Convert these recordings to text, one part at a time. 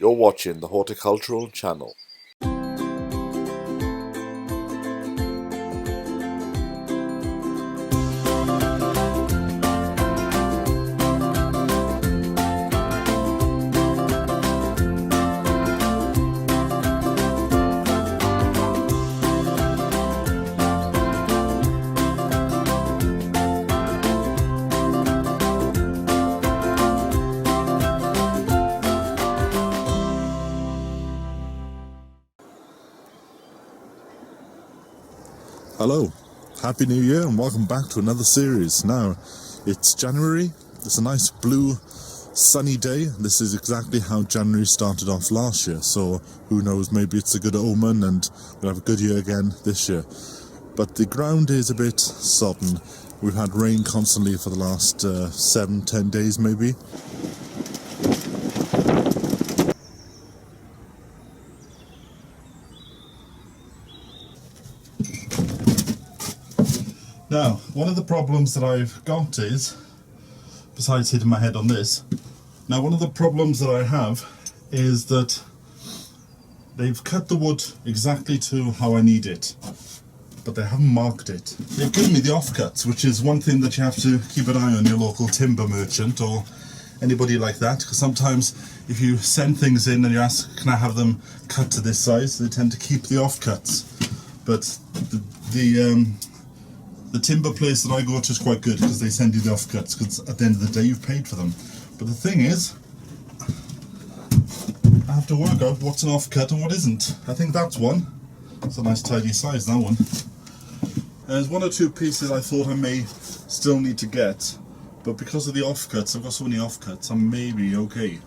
You're watching the Horticultural Channel. Hello, Happy New Year and welcome back to another series. Now, it's January, it's a nice blue sunny day. This is exactly how January started off last year, so who knows, maybe it's a good omen and we'll have a good year again this year. But the ground is a bit sodden. We've had rain constantly for the last 7-10 days maybe. Now, one of the problems that I've got is, besides hitting my head on this, now one of the problems that I have is that they've cut the wood exactly to how I need it, but they haven't marked it. They've given me the offcuts, which is one thing that you have to keep an eye on your local timber merchant or anybody like that, because sometimes if you send things in and you ask, can I have them cut to this size, they tend to keep the offcuts. But the timber place that I go to is quite good because they send you the offcuts, because at the end of the day you've paid for them. But the thing is, I have to work out what's an offcut and what isn't. I think that's one. It's a nice tidy size, that one. There's one or two pieces I thought I may still need to get, but because of the offcuts, I've got so many offcuts, I'm maybe okay.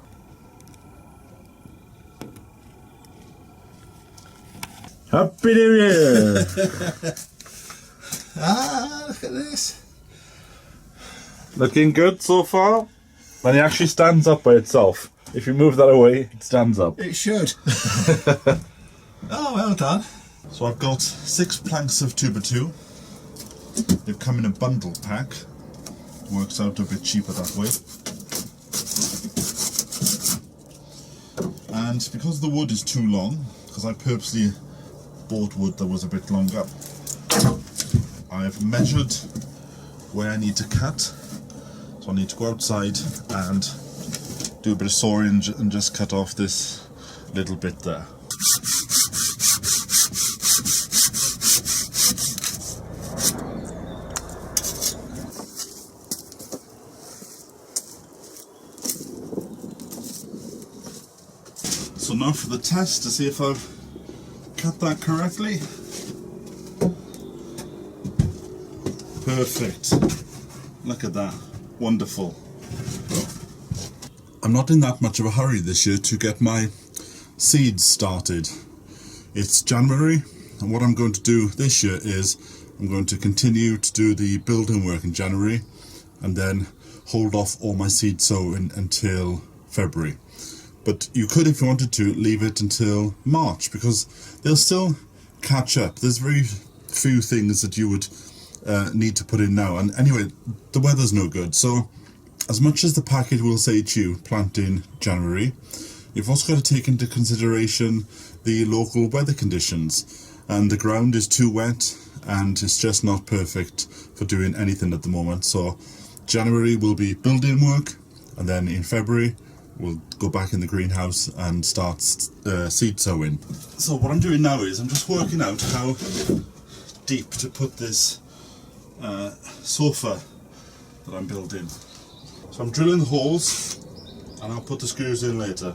Happy New Year! Ah, look at this. Looking good so far? And it actually stands up by itself. If you move that away, it stands up. It should. Oh, well done. So I've got 6 planks of 2x2. They've come in a bundle pack. Works out a bit cheaper that way. And because the wood is too long, because I purposely bought wood that was a bit longer, I've measured where I need to cut. So I need to go outside and do a bit of sawing and just cut off this little bit there. So now for the test to see if I've cut that correctly. Perfect. Look at that. Wonderful. I'm not in that much of a hurry this year to get my seeds started. It's January, and what I'm going to do this year is I'm going to continue to do the building work in January and then hold off all my seed sowing until February. But you could, if you wanted to, leave it until March, because they'll still catch up. There's very few things that you would need to put in now, and anyway, the weather's no good, so as much as the package will say to you plant in January, you've also got to take into consideration the local weather conditions, and the ground is too wet and it's just not perfect for doing anything at the moment. So January will be building work, and then in February we'll go back in the greenhouse and start seed sowing. So what I'm doing now is I'm just working out how deep to put this sofa that I'm building. So I'm drilling the holes and I'll put the screws in later.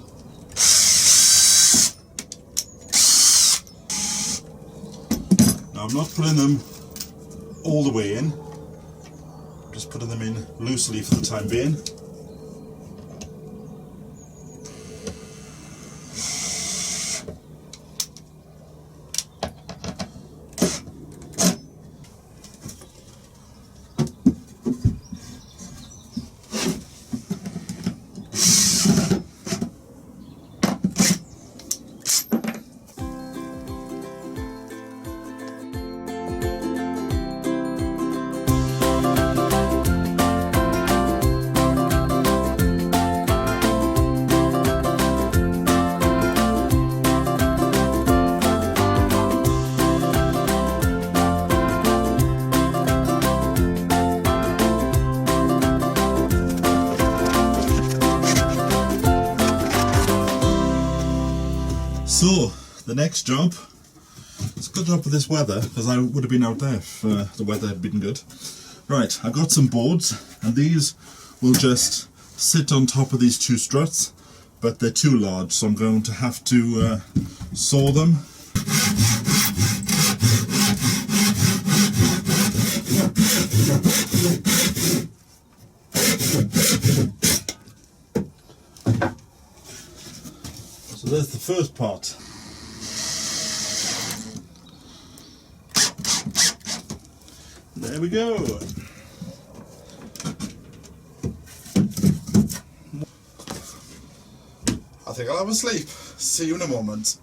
Now I'm not putting them all the way in, just putting them in loosely for the time being. So, the next job, it's a good job for this weather, because I would have been out there if the weather had been good. Right, I've got some boards, and these will just sit on top of these two struts, but they're too large, so I'm going to have to saw them. So there's the first part. There we go. I think I'll have a sleep. See you in a moment.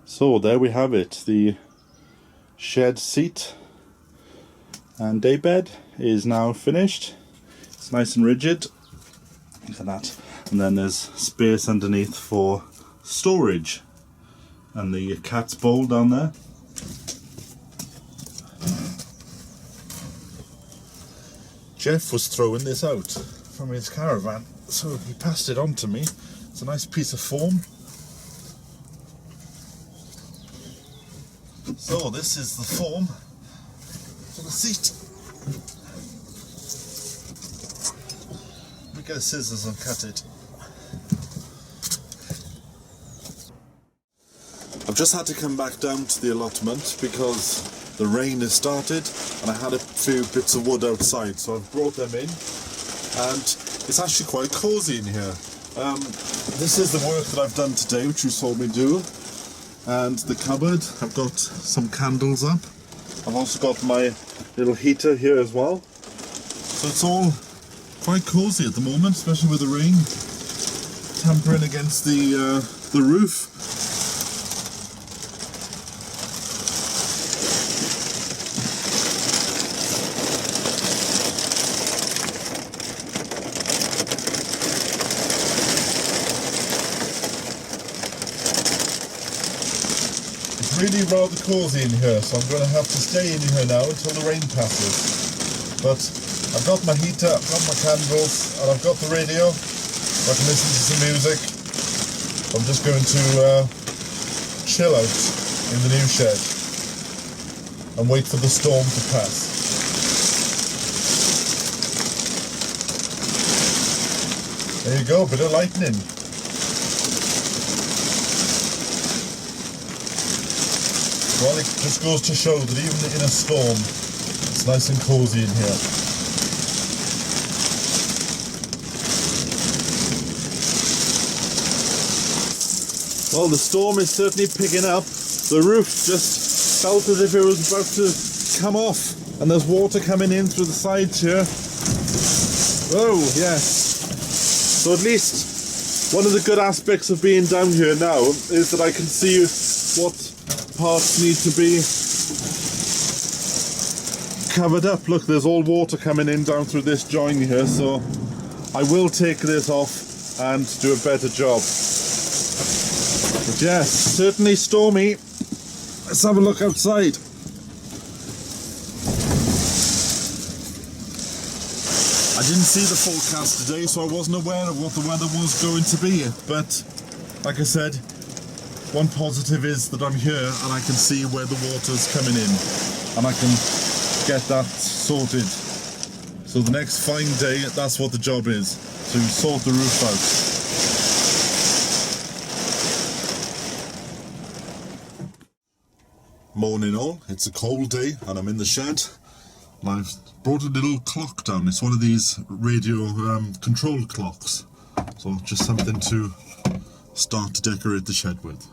So there we have it. The shed seat and daybed is now finished. It's nice and rigid. Look at that. And then there's space underneath for storage. And the cat's bowl down there. Jeff was throwing this out from his caravan, so he passed it on to me. It's a nice piece of foam. So this is the foam for the seat. Let me get scissors and cut it. I've just had to come back down to the allotment because the rain has started and I had a few bits of wood outside, so I've brought them in and it's actually quite cosy in here. This is the work that I've done today, which you saw me do. And the cupboard, I've got some candles up. I've also got my little heater here as well. So it's all quite cosy at the moment, especially with the rain tampering against the roof. Really rather cosy in here, so I'm going to have to stay in here now until the rain passes. But I've got my heater, I've got my candles, and I've got the radio, so I can listen to some music. I'm just going to chill out in the new shed and wait for the storm to pass. There you go, bit of lightning. Well, it just goes to show that even in a storm, it's nice and cosy in here. Well, the storm is certainly picking up. The roof just felt as if it was about to come off, and there's water coming in through the sides here. Oh, yes. So at least one of the good aspects of being down here now is that I can see what parts need to be covered up. Look, there's all water coming in down through this join here, so I will take this off and do a better job. But yes, certainly stormy. Let's have a look outside. I didn't see the forecast today, so I wasn't aware of what the weather was going to be, but like I said, one positive is that I'm here and I can see where the water's coming in and I can get that sorted. So the next fine day, that's what the job is, to sort the roof out. Morning all, it's a cold day and I'm in the shed and I've brought a little clock down. It's one of these radio controlled clocks, so just something to start to decorate the shed with.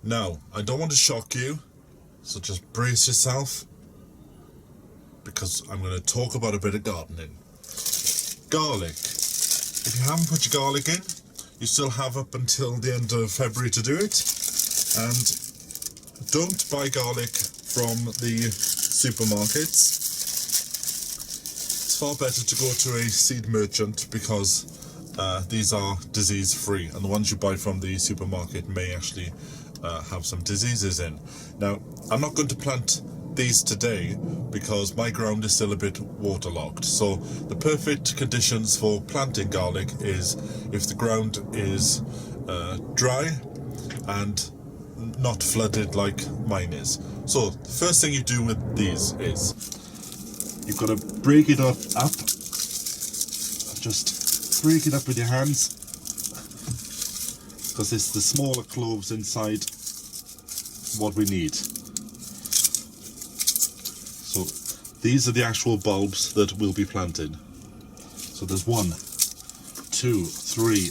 Now, I don't want to shock you, so just brace yourself, because I'm going to talk about a bit of gardening. Garlic. If you haven't put your garlic in, you still have up until the end of February to do it. And don't buy garlic from the supermarkets. far better to go to a seed merchant because these are disease free, and the ones you buy from the supermarket may actually have some diseases in. Now, I'm not going to plant these today because my ground is still a bit waterlogged, so the perfect conditions for planting garlic is if the ground is dry and not flooded like mine is. So the first thing you do with these is you've got to break it up. Just break it up with your hands, because it's the smaller cloves inside what we need. So these are the actual bulbs that we'll be planting. So there's 1, 2, 3,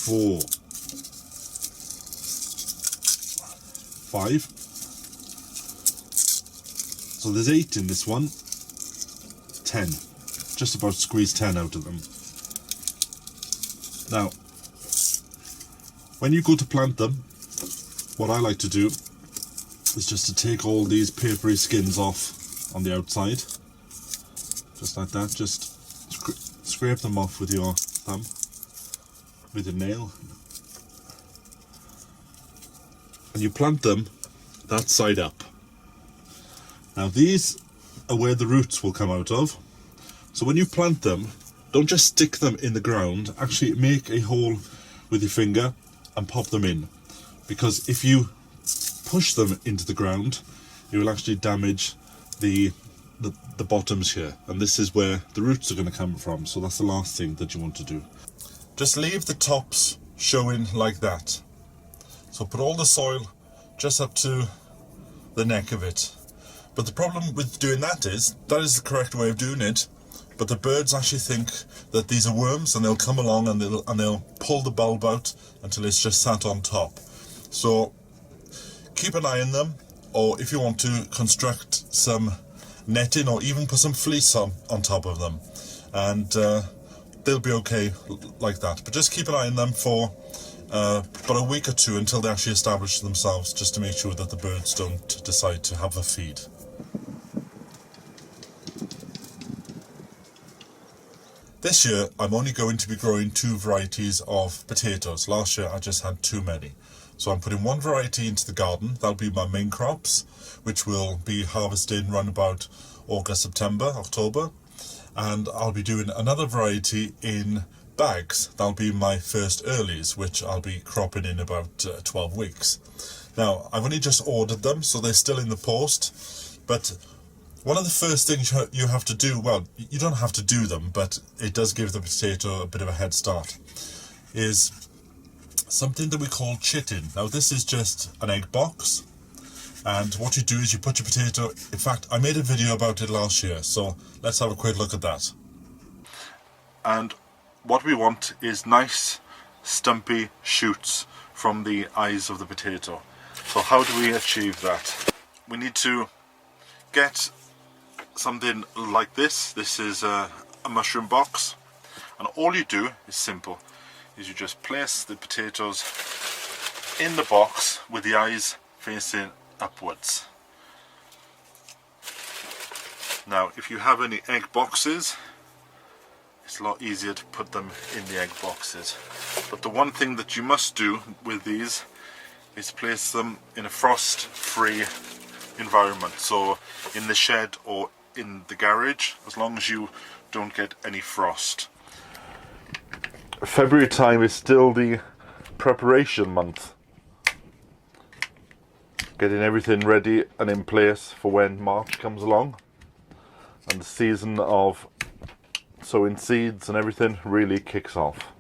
4, 5. So there's 8 in this one. 10. Just about squeeze 10 out of them. Now, when you go to plant them, what I like to do is just to take all these papery skins off on the outside. Just like that. Just scrape them off with your thumb, with your nail. And you plant them that side up. Now these are where the roots will come out of. So when you plant them, don't just stick them in the ground, actually make a hole with your finger and pop them in. Because if you push them into the ground, you will actually damage the bottoms here. And this is where the roots are going to come from. So that's the last thing that you want to do. Just leave the tops showing like that. So put all the soil just up to the neck of it. But the problem with doing that is the correct way of doing it, but the birds actually think that these are worms, and they'll come along and they'll pull the bulb out until it's just sat on top. So keep an eye on them, or if you want to construct some netting or even put some fleece on top of them, and they'll be okay like that. But just keep an eye on them for about a week or two until they actually establish themselves, just to make sure that the birds don't decide to have a feed. This year I'm only going to be growing 2 varieties of potatoes. Last year I just had too many. So I'm putting 1 variety into the garden. That'll be my main crops, which will be harvested around about August, September, October. And I'll be doing another variety in bags. That'll be my first earlies, which I'll be cropping in about 12 weeks. Now, I've only just ordered them, so they're still in the post. But one of the first things you have to do, well, you don't have to do them, but it does give the potato a bit of a head start, is something that we call chitting. Now, this is just an egg box. And what you do is you put your potato, in fact, I made a video about it last year, so let's have a quick look at that. And what we want is nice, stumpy shoots from the eyes of the potato. So how do we achieve that? We need to get something like this. This is a mushroom box. And all you do is simple, is you just place the potatoes in the box with the eyes facing upwards. Now, if you have any egg boxes, it's a lot easier to put them in the egg boxes. But the one thing that you must do with these is place them in a frost-free environment. So in the shed or in the garage, as long as you don't get any frost. February time is still the preparation month. Getting everything ready and in place for when March comes along. And the season of sowing seeds and everything really kicks off.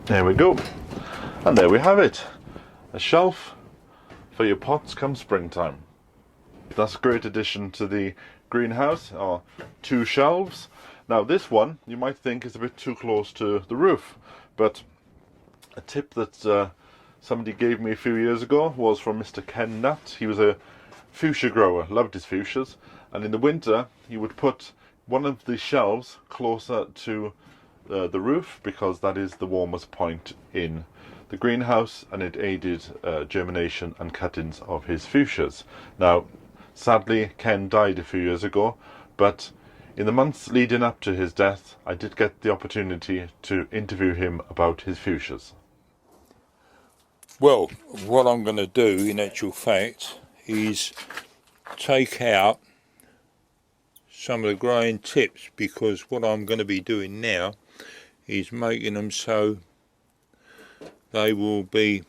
There we go. And there we have it. A shelf for your pots come springtime. That's a great addition to the greenhouse, or 2 shelves. Now this one, you might think is a bit too close to the roof, but a tip that somebody gave me a few years ago was from Mr. Ken Nutt. He was a fuchsia grower, loved his fuchsias, and in the winter he would put one of the shelves closer to the roof because that is the warmest point in the greenhouse, and it aided germination and cuttings of his fuchsias. Now, sadly, Ken died a few years ago, but in the months leading up to his death, I did get the opportunity to interview him about his fuchsias. Well, what I'm going to do in actual fact is take out some of the growing tips, because what I'm going to be doing now is making them so they will be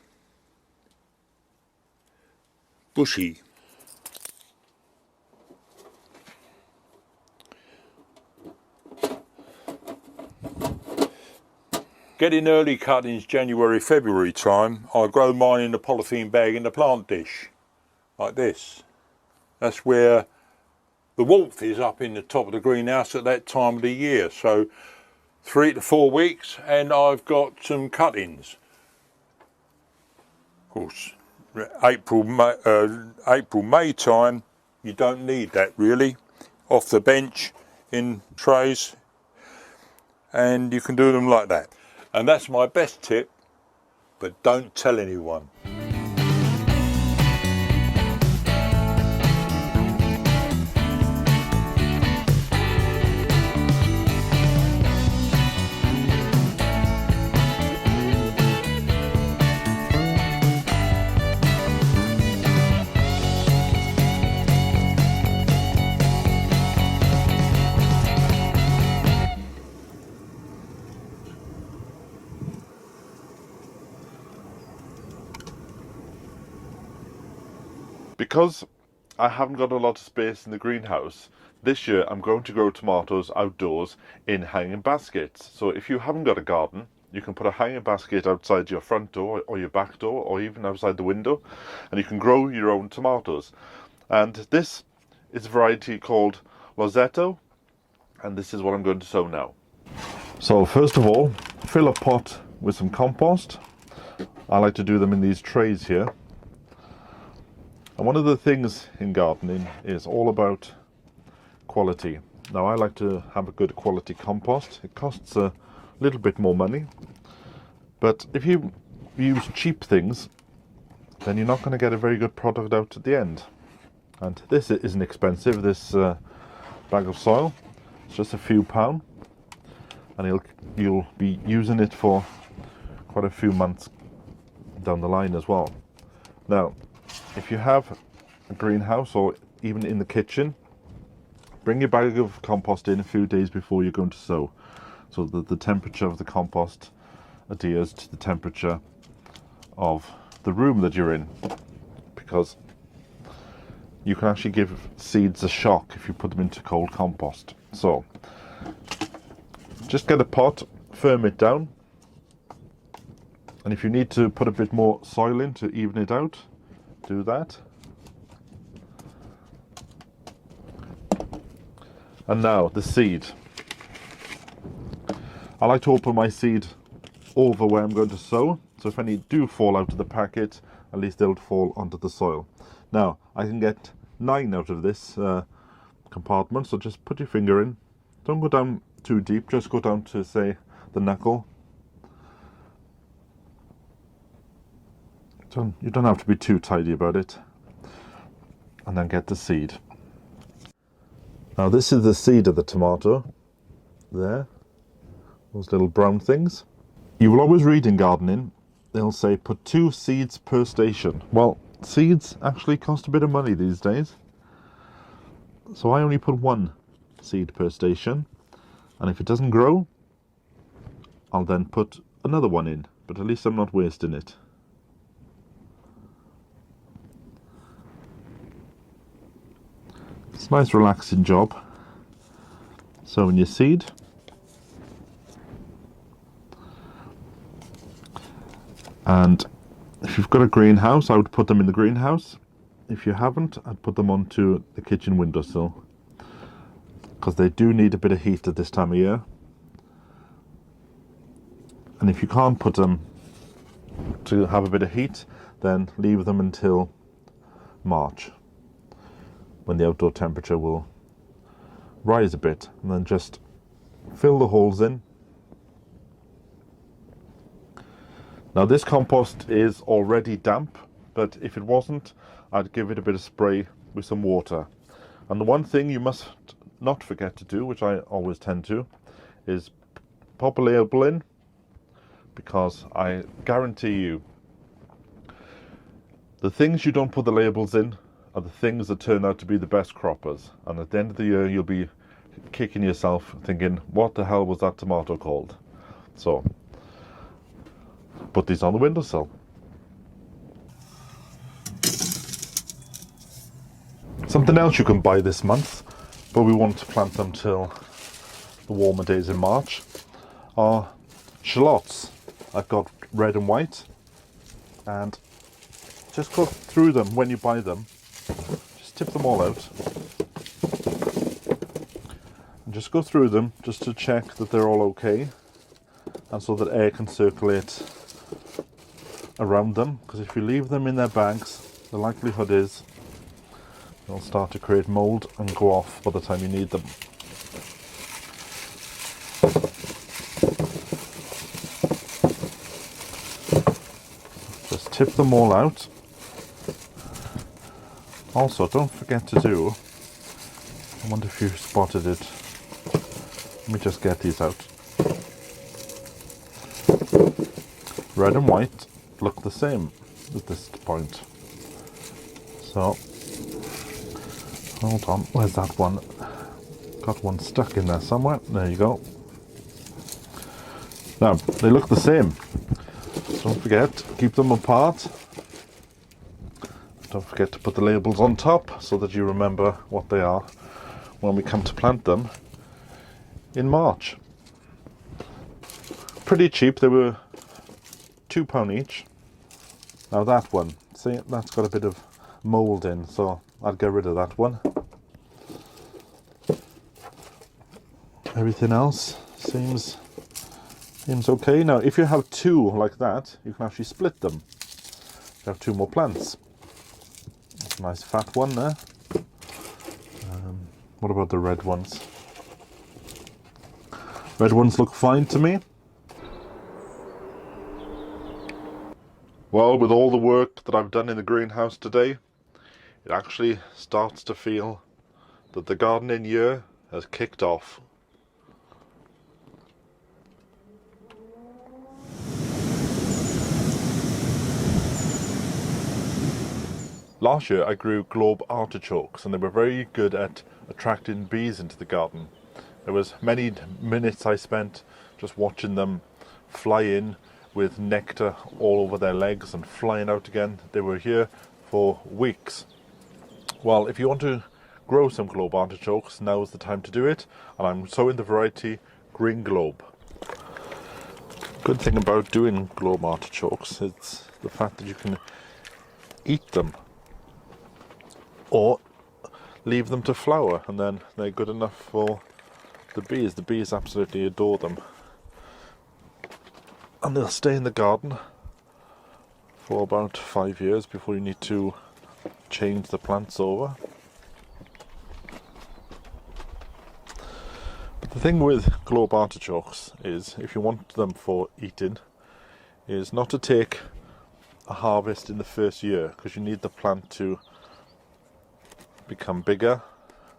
bushy. Getting early cuttings January, February time, I grow mine in a polythene bag in the plant dish, like this. That's where the warmth is up in the top of the greenhouse at that time of the year. So 3 to 4 weeks and I've got some cuttings. Of course, April, May time, you don't need that really. Off the bench in trays, and you can do them like that. And that's my best tip, but don't tell anyone. Because I haven't got a lot of space in the greenhouse, this year I'm going to grow tomatoes outdoors in hanging baskets. So if you haven't got a garden, you can put a hanging basket outside your front door or your back door or even outside the window, and you can grow your own tomatoes. And this is a variety called Rosetto, and this is what I'm going to sow now. So first of all, fill a pot with some compost. I like to do them in these trays here. And one of the things in gardening is all about quality. Now, I like to have a good quality compost. It costs a little bit more money, but if you use cheap things, then you're not going to get a very good product out at the end. And this isn't expensive, this bag of soil. It's just a few pounds, and you'll be using it for quite a few months down the line as well. Now, if you have a greenhouse or even in the kitchen, bring your bag of compost in a few days before you're going to sow, so that the temperature of the compost adheres to the temperature of the room that you're in, because you can actually give seeds a shock if you put them into cold compost. So just get a pot, firm it down, and if you need to put a bit more soil in to even it out, do that. And now the seed. I like to open my seed over where I'm going to sow, so if any do fall out of the packet, at least they'll fall onto the soil. Now I can get 9 out of this compartment, so just put your finger in. Don't go down too deep, just go down to, say, the knuckle. You don't have to be too tidy about it. And then get the seed. Now this is the seed of the tomato. There. Those little brown things. You will always read in gardening, they'll say put 2 seeds per station. Well, seeds actually cost a bit of money these days. So I only put 1 seed per station. And if it doesn't grow, I'll then put another one in. But at least I'm not wasting it. It's a nice relaxing job. Sowing your seed. And if you've got a greenhouse, I would put them in the greenhouse. If you haven't, I'd put them onto the kitchen windowsill, because they do need a bit of heat at this time of year. And if you can't put them to have a bit of heat, then leave them until March, when the outdoor temperature will rise a bit, and then just fill the holes in Now this compost is already damp, but if it wasn't, I'd give it a bit of spray with some water. And the one thing you must not forget to do, which I always tend to, is pop a label in, because I guarantee you the things you don't put the labels in are the things that turn out to be the best croppers, and at the end of the year you'll be kicking yourself thinking, what the hell was that tomato called? So put these on the windowsill. Something else you can buy this month, but we won't plant them till the warmer days in March, are shallots. I've got red and white, and just go through them when you buy them. Just tip them all out and just go through them just to check that they're all okay, and so that air can circulate around them, because if you leave them in their bags, the likelihood is they'll start to create mold and go off by the time you need them. Just tip them all out. Also, don't forget to do, I wonder if you spotted it, let me just get these out. Red and white look the same at this point. So, hold on, where's that one? Got one stuck in there somewhere, there you go. Now, they look the same. Don't forget, keep them apart. Don't forget to put the labels on top so that you remember what they are when we come to plant them in March. Pretty cheap, they were £2 each. Now that one, see, that's got a bit of mould in, so I'd get rid of that one. Everything else seems okay. Now if you have two like that, you can actually split them. You have two more plants. That's a nice fat one there. What about the red ones? Red ones look fine to me. Well, with all the work that I've done in the greenhouse today, it actually starts to feel that the gardening year has kicked off. Last year I grew globe artichokes, and they were very good at attracting bees into the garden. There was many minutes I spent just watching them fly in with nectar all over their legs and flying out again. They were here for weeks. Well, if you want to grow some globe artichokes, now is the time to do it, and I'm sowing the variety Green Globe. Good thing about doing globe artichokes is the fact that you can eat them or leave them to flower, and then they're good enough for the bees. The bees absolutely adore them, and they'll stay in the garden for about 5 years before you need to change the plants over. But the thing with globe artichokes is, if you want them for eating, is not to take a harvest in the first year, because you need the plant to become bigger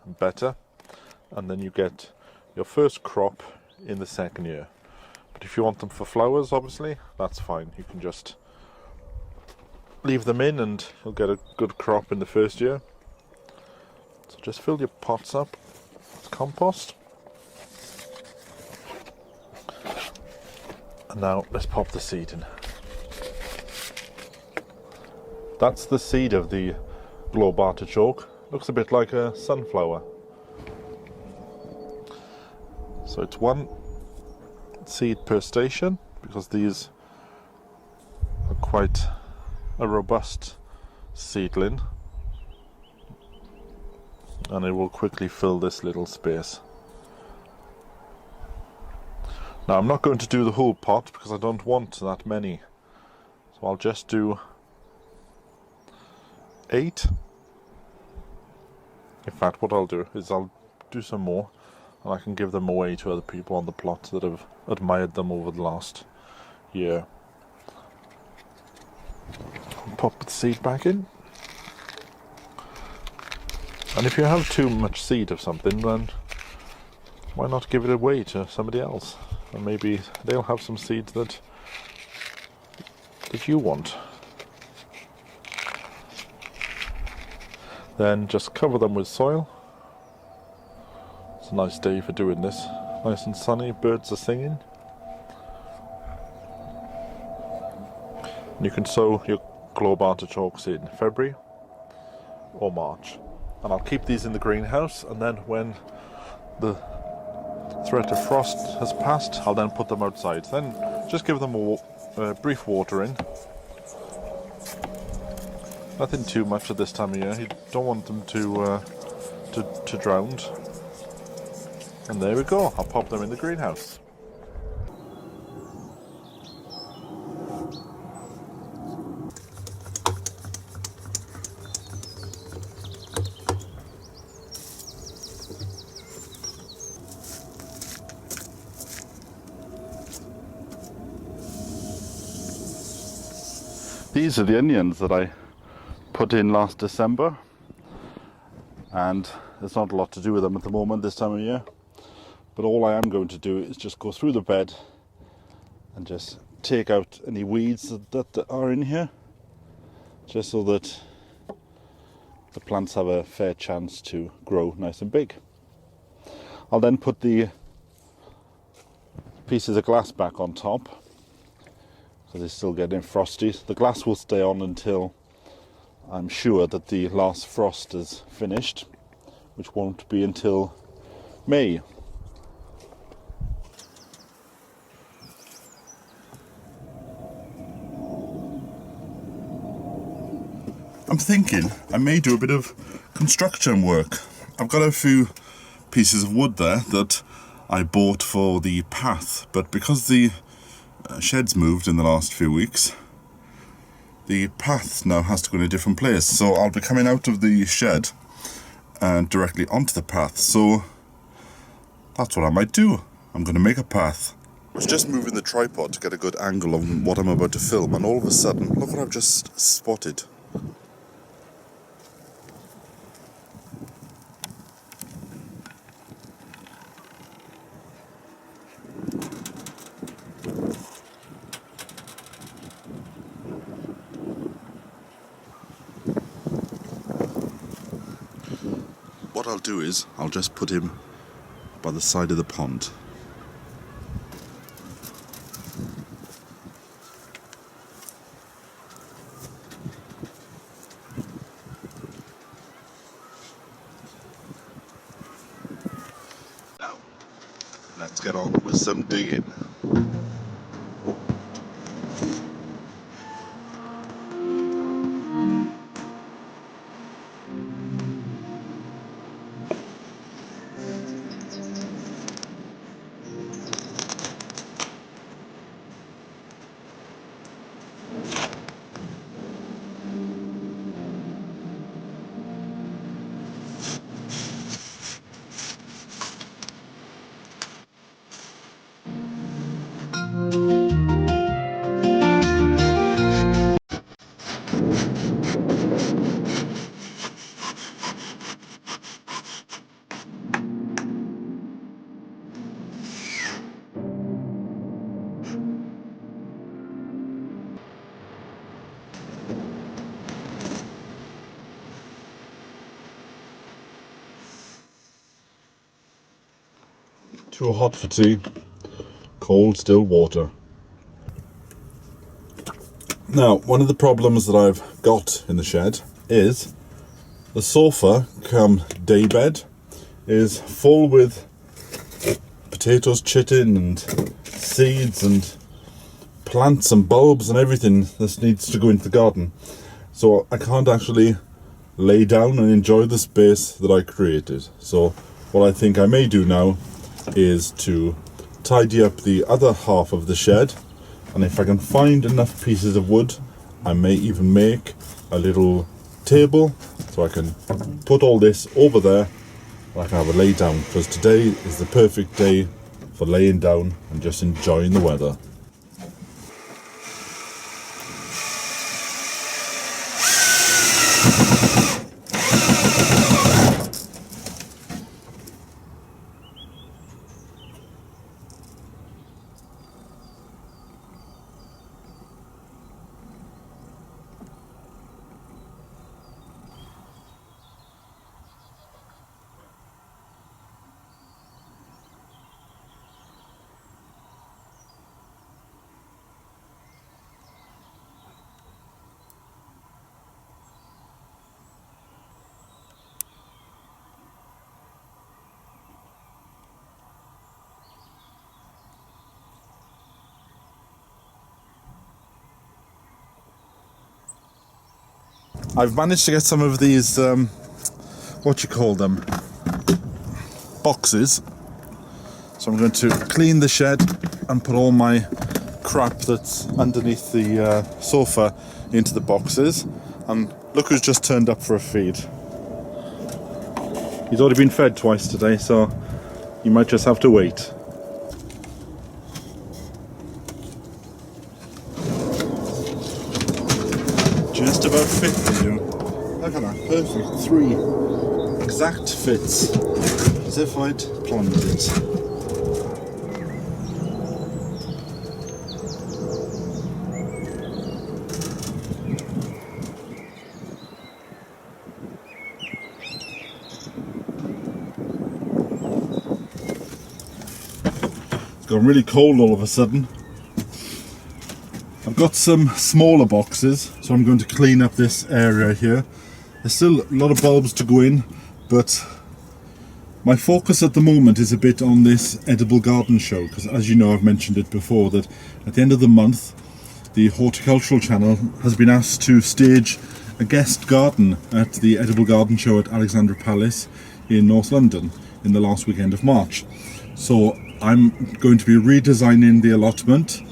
and better, and then you get your first crop in the second year. But if you want them for flowers, obviously that's fine, you can just leave them in and you'll get a good crop in the first year. So just fill your pots up with compost, and now let's pop the seed in. That's the seed of the globe artichoke. Looks a bit like a sunflower. So it's one seed per station, because these are quite a robust seedling, and it will quickly fill this little space. Now I'm not going to do the whole pot because I don't want that many, so I'll just do 8. In fact, what I'll do is I'll do some more, and I can give them away to other people on the plot that have admired them over the last year. pop the seed back in. And if you have too much seed of something, then why not give it away to somebody else? And maybe they'll have some seeds that you want. Then just cover them with soil. It's a nice day for doing this. Nice and sunny, birds are singing. And you can sow your globe artichokes in February or March. And I'll keep these in the greenhouse, and then when the threat of frost has passed, I'll then put them outside. Then just give them a brief watering. Nothing too much at this time of year. You don't want them to drown. And there we go. I'll pop them in the greenhouse. These are the onions that I put in last December, and there's not a lot to do with them at the moment this time of year, but all I am going to do is just go through the bed and just take out any weeds that are in here, just so that the plants have a fair chance to grow nice and big. I'll then put the pieces of glass back on top because it's still getting frosty. The glass will stay on until I'm sure that the last frost is finished, which won't be until May. I'm thinking I may do a bit of construction work. I've got a few pieces of wood there that I bought for the path, but because the shed's moved in the last few weeks, the path now has to go in a different place, so I'll be coming out of the shed and directly onto the path. So that's what I might do. I'm going to make a path. I was just moving the tripod to get a good angle on what I'm about to film, and all of a sudden, look what I've just spotted. What I'll do is, I'll just put him by the side of the pond. Now, let's get on with some digging. Too hot for tea, cold still water. Now, one of the problems that I've got in the shed is the sofa come daybed is full with potatoes, chitin and seeds and plants and bulbs and everything that needs to go into the garden. So I can't actually lay down and enjoy the space that I created. So what I think I may do now is to tidy up the other half of the shed, and if I can find enough pieces of wood, I may even make a little table so I can put all this over there and I can have a lay down, because today is the perfect day for laying down and just enjoying the weather. I've managed to get some of these, what you call them, boxes. So I'm going to clean the shed and put all my crap that's underneath the sofa into the boxes. And look who's just turned up for a feed. He's already been fed twice today, so you might just have to wait. Just about fit, you know. Look at that, perfect. 3 exact fits, as if I'd planned it. It's gone really cold all of a sudden. I've got some smaller boxes, so I'm going to clean up this area here. There's still a lot of bulbs to go in, but my focus at the moment is a bit on this edible garden show, because as you know, I've mentioned it before, that at the end of the month the horticultural channel has been asked to stage a guest garden at the edible garden show at Alexandra Palace in North London in the last weekend of March. So I'm going to be redesigning the allotment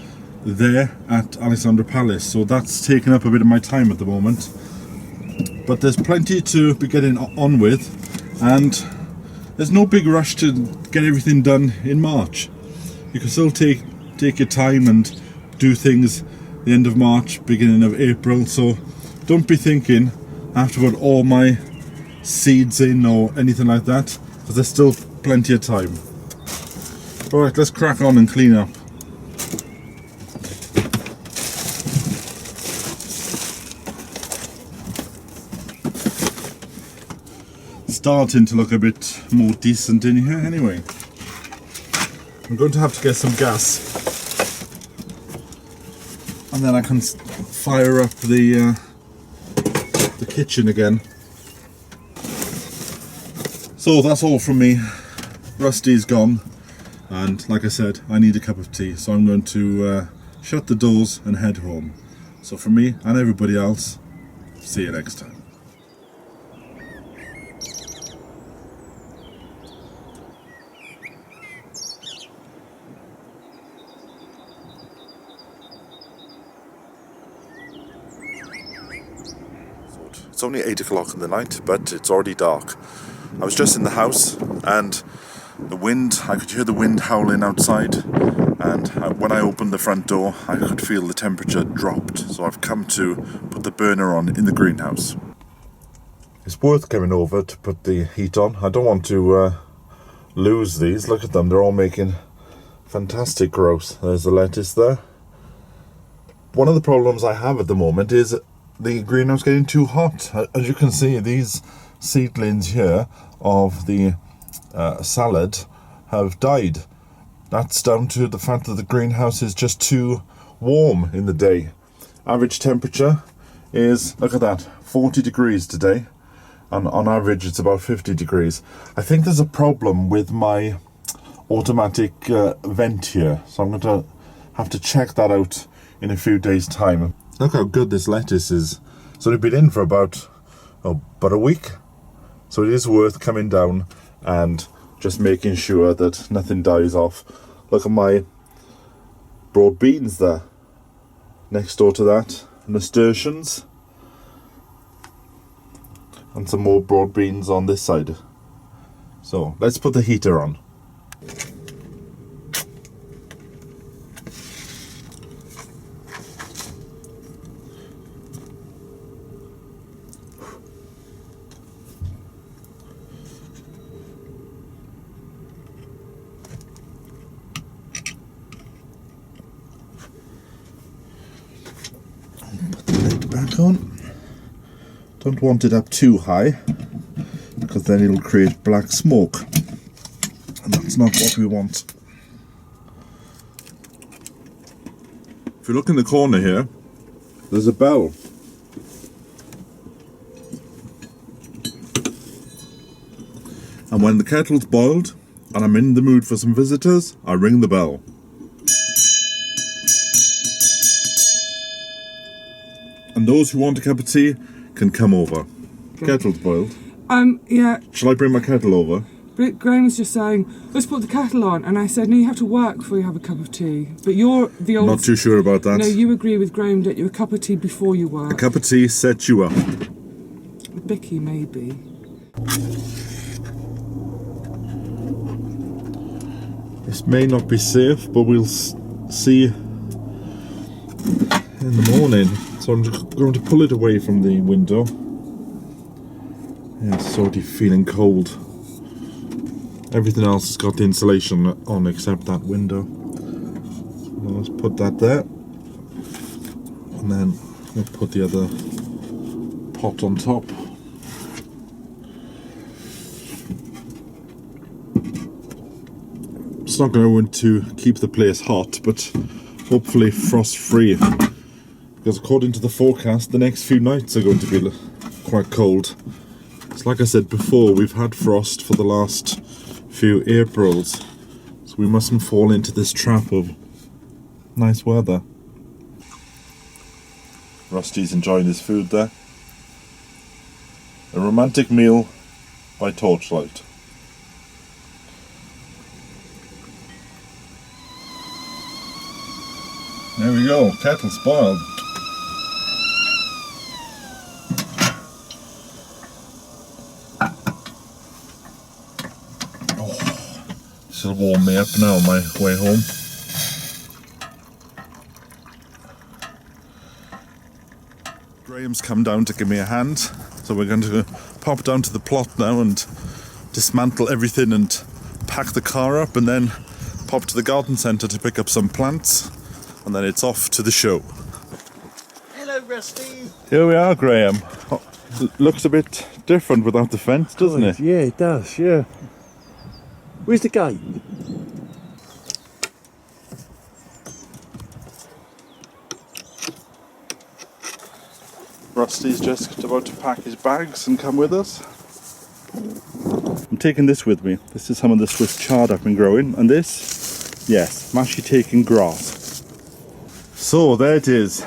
there at Alexandra Palace, so that's taken up a bit of my time at the moment, but there's plenty to be getting on with, and there's no big rush to get everything done in March. You can still take your time and do things the end of March, beginning of April, so don't be thinking I have to put all my seeds in or anything like that, because there's still plenty of time. Alright, let's crack on and clean up. Starting to look a bit more decent in here anyway. I'm going to have to get some gas, and then I can fire up the kitchen again. So that's all from me. Rusty's gone, and like I said, I need a cup of tea, so I'm going to shut the doors and head home. So from me and everybody else, see you next time. It's only 8 o'clock in the night, but it's already dark. I was just in the house, and the wind, I could hear the wind howling outside, and when I opened the front door, I could feel the temperature dropped, so I've come to put the burner on in the greenhouse. It's worth coming over to put the heat on. I don't want to lose these. Look at them, they're all making fantastic growth. There's the lettuce there. One of the problems I have at the moment is the greenhouse getting too hot. As you can see, these seedlings here of the salad have died. That's down to the fact that the greenhouse is just too warm in the day. Average temperature is, look at that, 40 degrees today, and on average it's about 50 degrees. I think there's a problem with my automatic vent here, so I'm going to have to check that out in a few days' time. Look how good this lettuce is. It's only been in for about a week, so it is worth coming down and just making sure that nothing dies off. Look at my broad beans there. Next door to that, nasturtiums, and some more broad beans on this side. So let's put the heater on. back on. Don't want it up too high, because then it'll create black smoke, and that's not what we want. If you look in the corner here, there's a bell. And when the kettle's boiled and I'm in the mood for some visitors, I ring the bell. And those who want a cup of tea can come over. Okay. Kettle's boiled. Yeah, Shall I bring my kettle over? but Graham was just saying, let's put the kettle on. And I said, no, you have to work before you have a cup of tea. But you're the old... Not too sure about that. No, you agree with Graham, don't you? A cup of tea before you work. A cup of tea sets you up. Bicky, maybe. This may not be safe, but we'll see in the morning. So I'm just going to pull it away from the window. Yeah, it's sort of feeling cold. Everything else has got the insulation on except that window. Now let's put that there. And then we'll put the other pot on top. It's not going to keep the place hot, but hopefully frost free. Because according to the forecast, the next few nights are going to be quite cold. It's like I said before, we've had frost for the last few Aprils, so we mustn't fall into this trap of nice weather. Rusty's enjoying his food there. A romantic meal by torchlight. There we go, kettle's boiled. This'll warm me up now on my way home. Graham's come down to give me a hand, so we're going to pop down to the plot now and dismantle everything and pack the car up, and then pop to the garden centre to pick up some plants, and then it's off to the show. Hello, Rusty. Here we are, Graham. Oh, looks a bit different without the fence, doesn't it? Yeah, it does, yeah. Where's the gate? Rusty's just about to pack his bags and come with us. I'm taking this with me. This is some of the Swiss chard I've been growing, and this, yes, mashy taking grass. So there it is.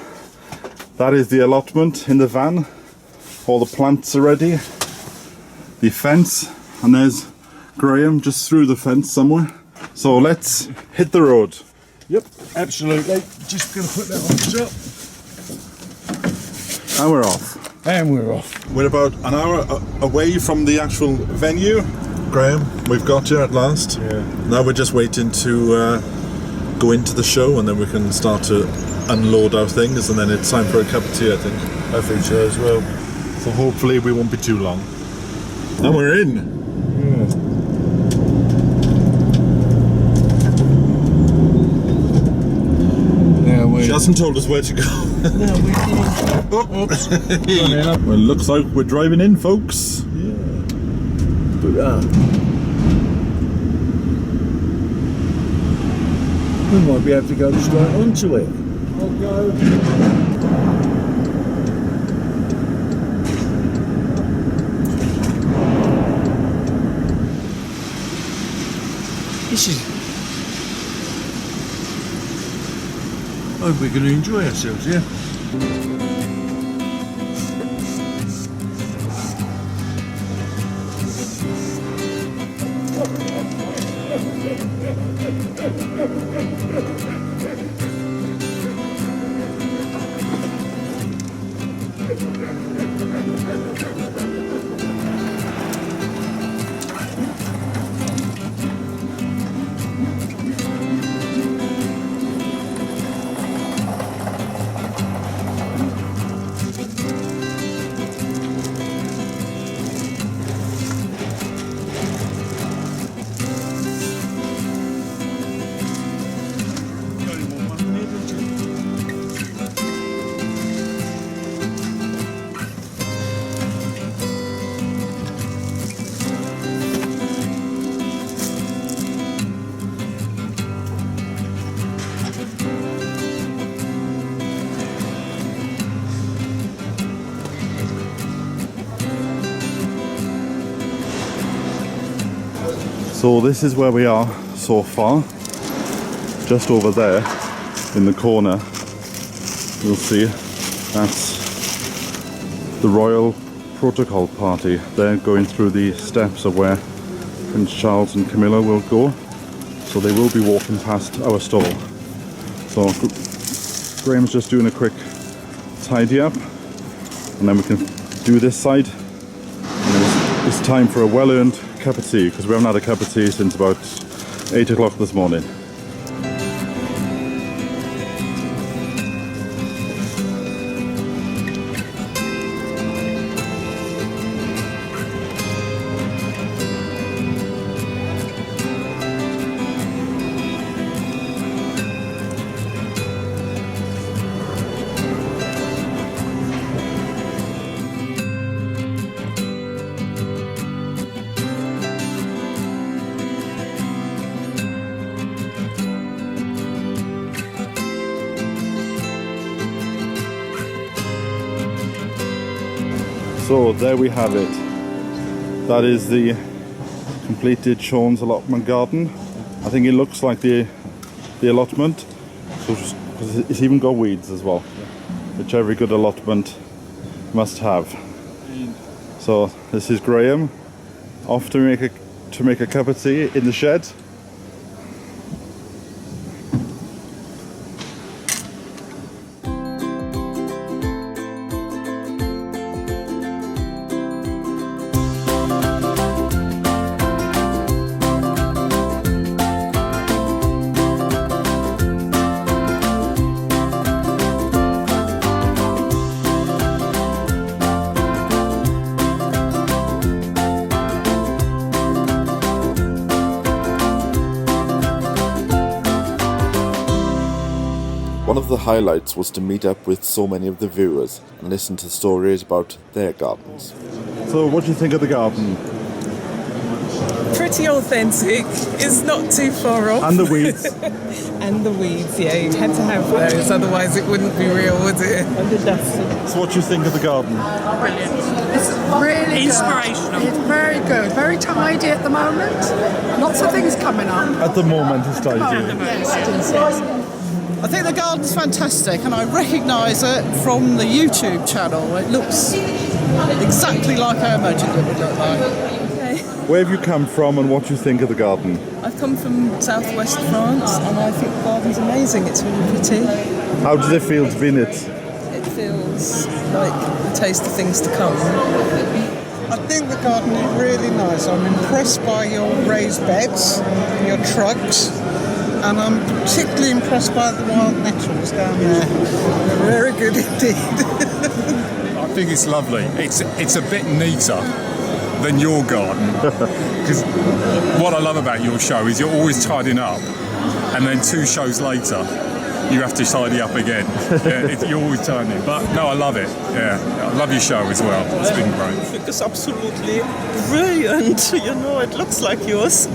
That is the allotment in the van. All the plants are ready. The fence, and there's Graham just through the fence somewhere. So let's hit the road. Yep, absolutely. Just going to put that on top. And we're off. And we're off. We're about an hour away from the actual venue. Graham, we've got you at last. Yeah. Now we're just waiting to go into the show, and then we can start to unload our things, and then it's time for a cup of tea, I think. I think so as well. So hopefully we won't be too long. And we're in. She hasn't told us where to go. No, we didn't. Well, it looks like we're driving in, folks. Yeah. But, we might be able to go straight onto it. I'll go. This is... I hope we're going to enjoy ourselves, yeah? So this is where we are so far. Just over there in the corner, you'll see that's the Royal Protocol Party. They're going through the steps of where Prince Charles and Camilla will go. So they will be walking past our stall. So Graham's just doing a quick tidy up, and then we can do this side. And then it's time for a well-earned cup of tea, because we haven't had a cup of tea since about 8 o'clock this morning. So there we have it. That is the completed Sean's allotment garden. I think it looks like the allotment. So it's even got weeds as well, which every good allotment must have. So this is Graham off to make a cup of tea in the shed. One of the highlights was to meet up with so many of the viewers and listen to stories about their gardens. So what do you think of the garden? Pretty authentic. It's not too far off. And the weeds? And the weeds, yeah. You had to have those, otherwise it wouldn't be real, would it? And the dust. So what do you think of the garden? Brilliant. It's really inspirational. Good. It's very good. Very tidy at the moment. Lots of things coming up. At the moment it's tidy. Yes. I think the garden's fantastic, and I recognise it from the YouTube channel. It looks exactly like I imagined it would look like. Okay. Where have you come from and what do you think of the garden? I've come from southwest France, and I think the garden's amazing. It's really pretty. How does it feel to be in it? It feels like a taste of things to come. I think the garden is really nice. I'm impressed by your raised beds, your trugs, and I'm particularly impressed by the wild nettles down there. Very good indeed. I think it's lovely. It's a bit neater than your garden, because what I love about your show is you're always tidying up, and then 2 shows later you have to tidy up again. Yeah, you're always tidying. But no, I love it. Yeah, I love your show as well. It's been great. I think it's absolutely brilliant. You know, it looks like yours.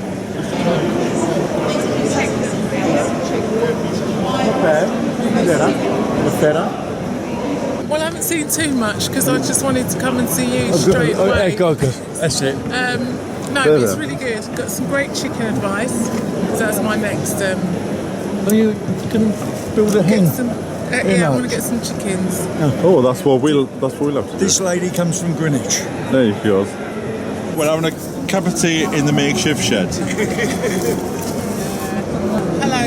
Well, I haven't seen too much because I just wanted to come and see you straight away. That's it. No, it's really good. Got some great chicken advice. So that's my next. Are you going to build a hen? Yeah, I want to get some chickens. Oh, that's what we'll have to do. This lady comes from Greenwich. There you go. We're having a cup of tea in the makeshift shed. Hello.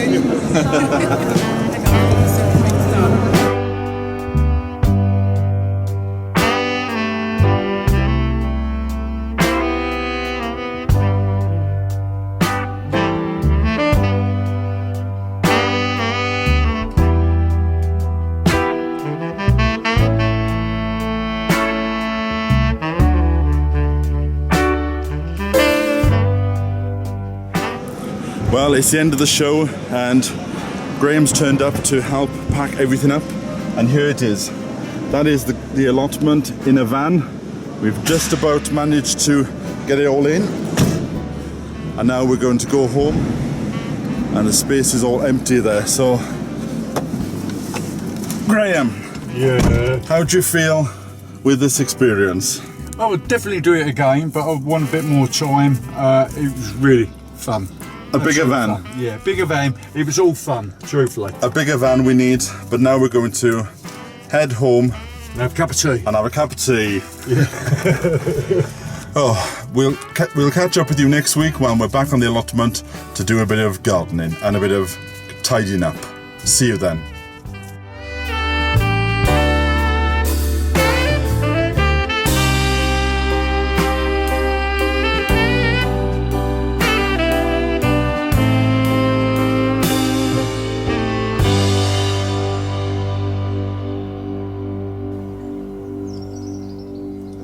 Well, it's the end of the show and Graham's turned up to help pack everything up, and here it is. That is the allotment in a van. We've just about managed to get it all in, and now we're going to go home and the space is all empty there. So Graham, Yeah. how do you feel with this experience? I would definitely do it again, but I want a bit more time. It was really Fun. A bigger van. Fun. Yeah, bigger van. It was all fun, truthfully. A bigger van we need, but now we're going to head home and have a cup of tea. And have a cup of tea. Yeah. Oh, we'll catch up with you next week when we're back on the allotment to do a bit of gardening and a bit of tidying up. See you then.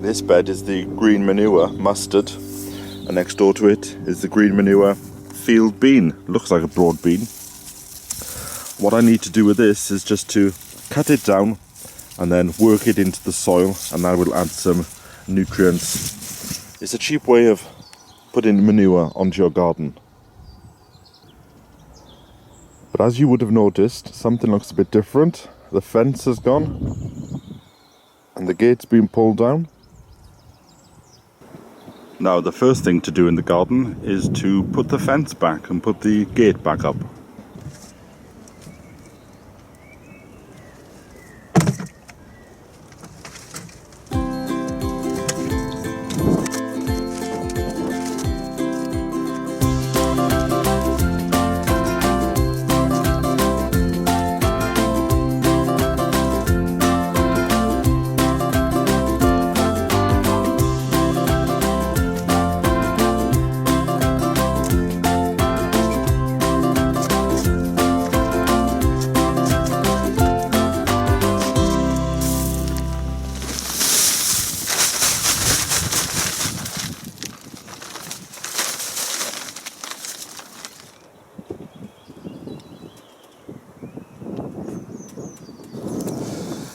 This bed is the green manure mustard, and next door to it is the green manure field bean. Looks like a broad bean. What I need to do with this is just to cut it down and then work it into the soil, and that will add some nutrients. It's a cheap way of putting manure onto your garden. But as you would have noticed, something looks a bit different. The fence has gone and the gate's been pulled down. Now the first thing to do in the garden is to put the fence back and put the gate back up.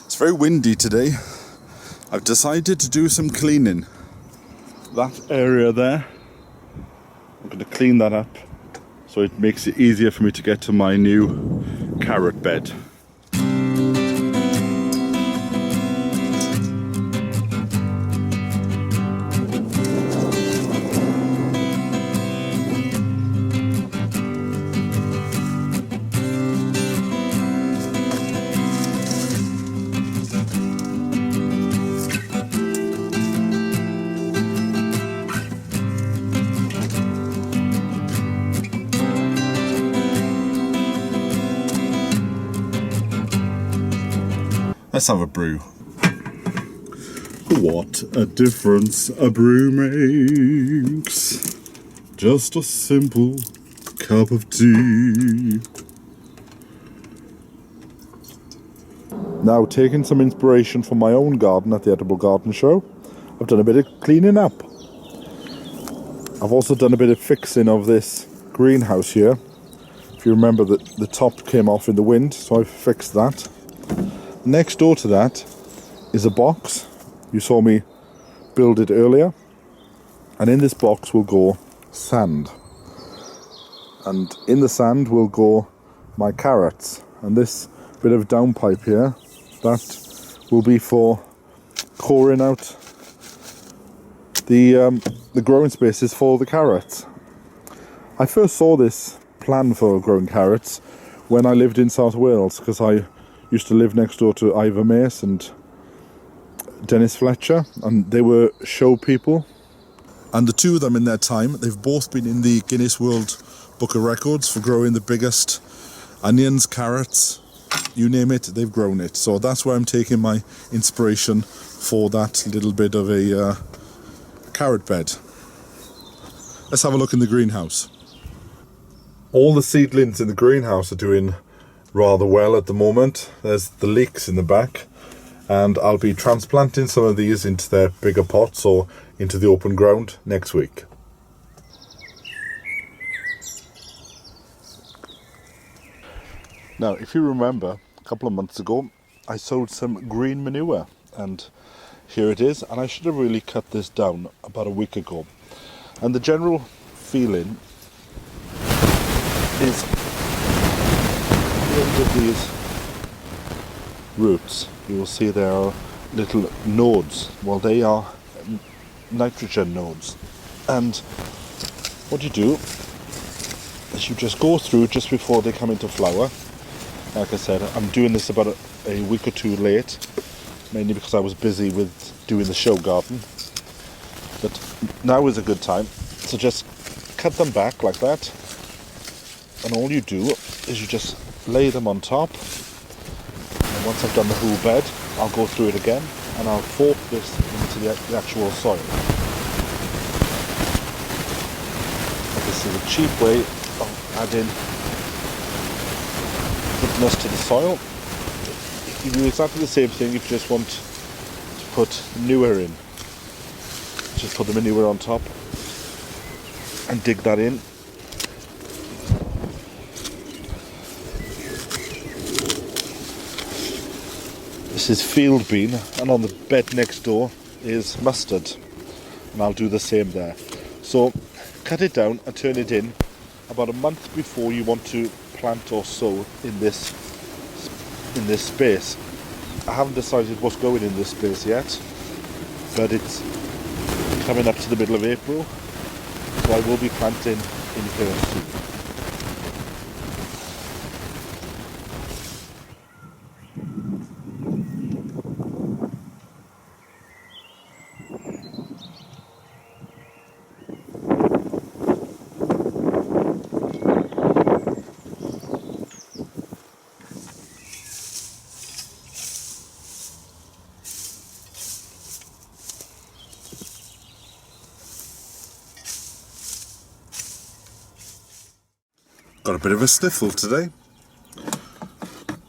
It's very windy today. I've decided to do some cleaning. That area there, I'm going to clean that up so it makes it easier for me to get to my new carrot bed. Let's have a brew. What a difference a brew makes. Just a simple cup of tea. Now, taking some inspiration from my own garden at the Edible Garden Show, I've done a bit of cleaning up. I've also done a bit of fixing of this greenhouse here. If you remember that the top came off in the wind, so I've fixed that. Next door to that is a box. You saw me build it earlier. And in this box will go sand. And in the sand will go my carrots. And this bit of downpipe here, that will be for coring out the growing spaces for the carrots. I first saw this plan for growing carrots when I lived in South Wales, because I used to live next door to Ivor Mace and Dennis Fletcher, and they were show people. And the two of them in their time, they've both been in the Guinness World Book of Records for growing the biggest onions, carrots, you name it, they've grown it. So that's where I'm taking my inspiration for that little bit of a carrot bed. Let's have a look in the greenhouse. All the seedlings in the greenhouse are doing rather well at the moment. There's the leeks in the back, and I'll be transplanting some of these into their bigger pots or into the open ground next week. Now, if you remember, a couple of months ago I sowed some green manure, and here it is. And I should have really cut this down about a week ago. And the general feeling is of these roots, you will see there are little nodes. Well, they are nitrogen nodes. And what you do is you just go through just before they come into flower. Like I said, I'm doing this about a week or two late, mainly because I was busy with doing the show garden. But now is a good time, so just cut them back like that, and all you do is you just lay them on top, and once I've done the whole bed, I'll go through it again, and I'll fork this into the actual soil. This is a cheap way of adding goodness to the soil. You do exactly the same thing if you just want to put manure in. Just put the manure on top and dig that in. This is field bean, and on the bed next door is mustard, and I'll do the same there. So cut it down and turn it in about a month before you want to plant or sow in this space. I haven't decided what's going in this space yet, but it's coming up to the middle of April, so I will be planting in here soon. Got a bit of a sniffle today.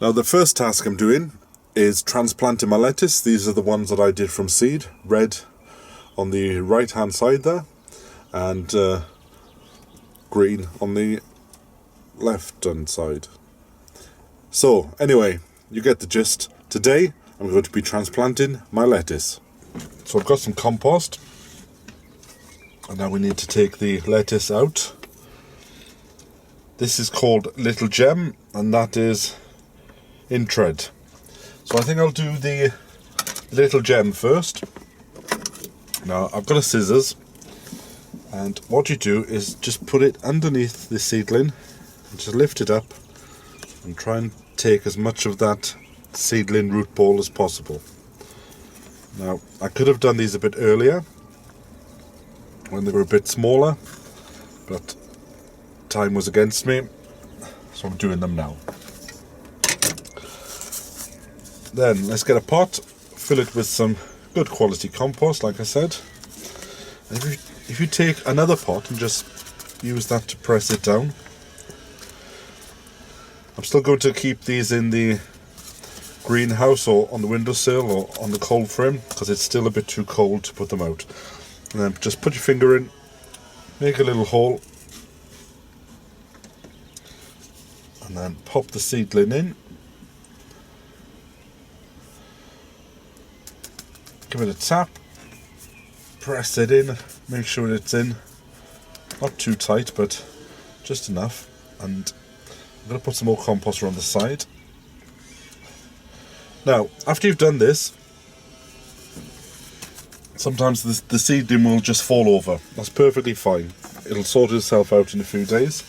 Now the first task I'm doing is transplanting my lettuce. These are the ones that I did from seed, red on the right hand side there, and green on the left hand side. So anyway, you get the gist. Today I'm going to be transplanting my lettuce. So I've got some compost, and now we need to take the lettuce out. This is called Little Gem, and that is in tread. So I think I'll do the Little Gem first. Now I've got a scissors, and what you do is just put it underneath the seedling and just lift it up and try and take as much of that seedling root ball as possible. Now I could have done these a bit earlier when they were a bit smaller, but time was against me, so I'm doing them now. Then let's get a pot, fill it with some good quality compost, like I said. And if you take another pot and just use that to press it down. I'm still going to keep these in the greenhouse or on the windowsill or on the cold frame, because it's still a bit too cold to put them out. And then just put your finger in, make a little hole, and then pop the seedling in. Give it a tap, press it in, make sure it's in. Not too tight, but just enough. And I'm going to put some more compost around the side. Now, after you've done this, sometimes the seedling will just fall over. That's perfectly fine. It'll sort itself out in a few days.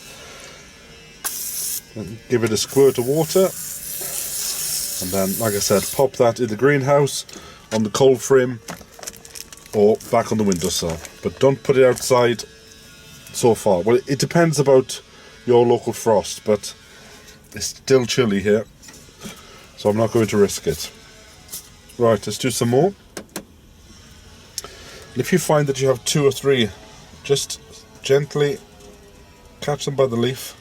And give it a squirt of water, and then, like I said, pop that in the greenhouse, on the cold frame, or back on the windowsill. But don't put it outside so far. Well, it depends about your local frost, but it's still chilly here, so I'm not going to risk it. Right, let's do some more. And if you find that you have 2 or 3, just gently catch them by the leaf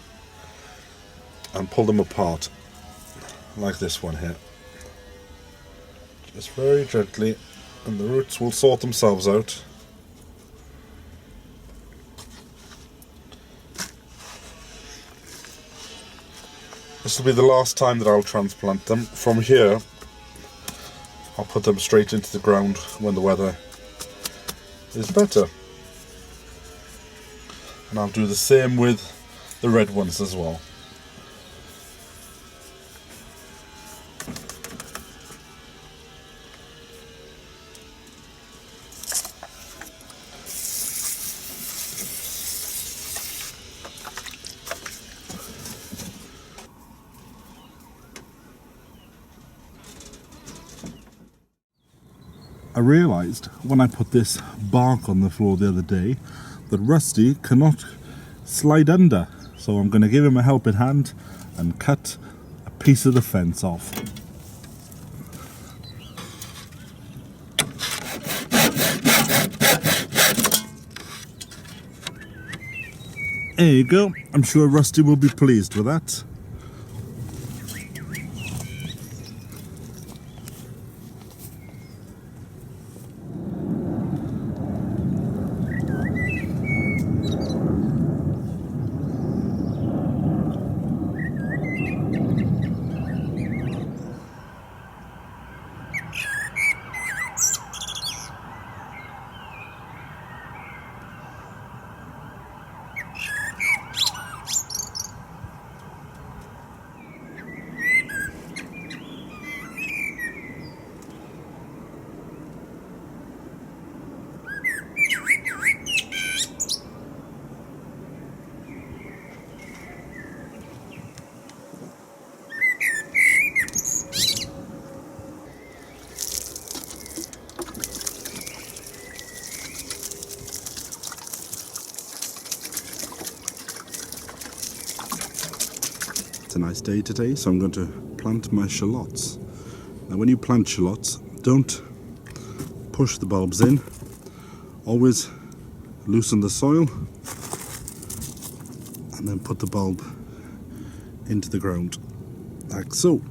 and pull them apart, like this one here. Just very gently, and the roots will sort themselves out. This will be the last time that I'll transplant them. From here, I'll put them straight into the ground when the weather is better. And I'll do the same with the red ones as well. I realised when I put this bark on the floor the other day that Rusty cannot slide under. So I'm going to give him a helping hand and cut a piece of the fence off. There you go. I'm sure Rusty will be pleased with that. It's a nice day today, so I'm going to plant my shallots. Now when you plant shallots, don't push the bulbs in. Always loosen the soil and then put the bulb into the ground, like so.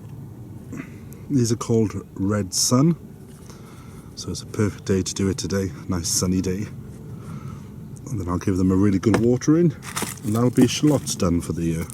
These are called Red Sun, so it's a perfect day to do it today, nice sunny day. And then I'll give them a really good watering, and that'll be shallots done for the year.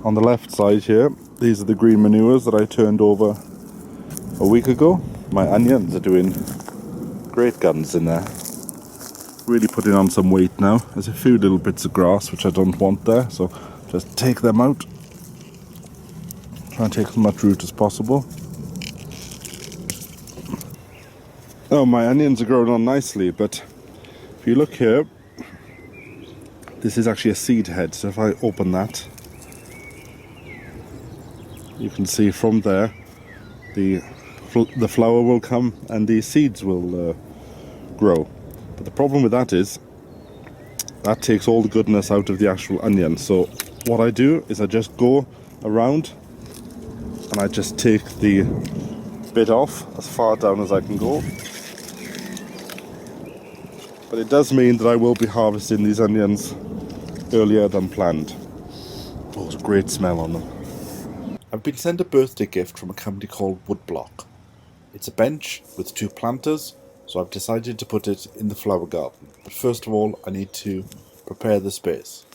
On the left side here, these are the green manures that I turned over a week ago. My onions are doing great guns in there. Really putting on some weight now. There's a few little bits of grass which I don't want there, so just take them out. Try and take as much root as possible. Oh, my onions are growing on nicely, but if you look here, this is actually a seed head, so if I open that, you can see from there the flower will come and the seeds will grow. But the problem with that is that takes all the goodness out of the actual onion. So what I do is I just go around and I just take the bit off as far down as I can go. But it does mean that I will be harvesting these onions earlier than planned. Oh, it's a great smell on them. I've been sent a birthday gift from a company called Woodblock. It's a bench with 2 planters, so I've decided to put it in the flower garden. But first of all, I need to prepare the space.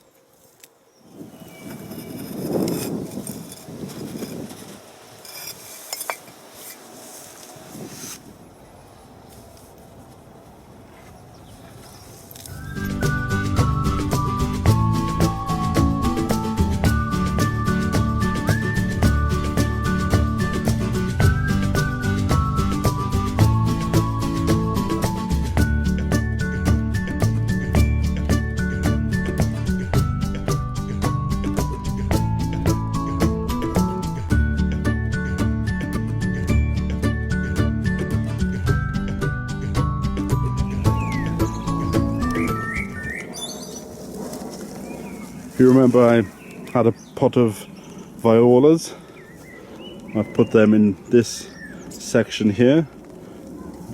If you remember, I had a pot of violas. I've put them in this section here,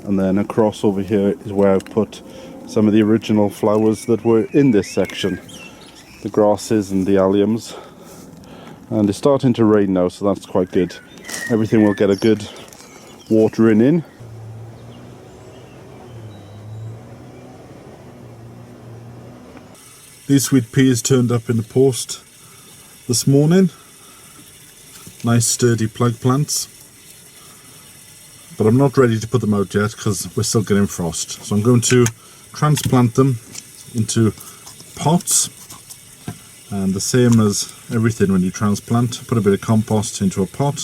and then across over here is where I've put some of the original flowers that were in this section, the grasses and the alliums. And it's starting to rain now, so that's quite good. Everything will get a good watering in. These sweet peas turned up in the post this morning. Nice sturdy plug plants. But I'm not ready to put them out yet because we're still getting frost. So I'm going to transplant them into pots. And the same as everything when you transplant, put a bit of compost into a pot.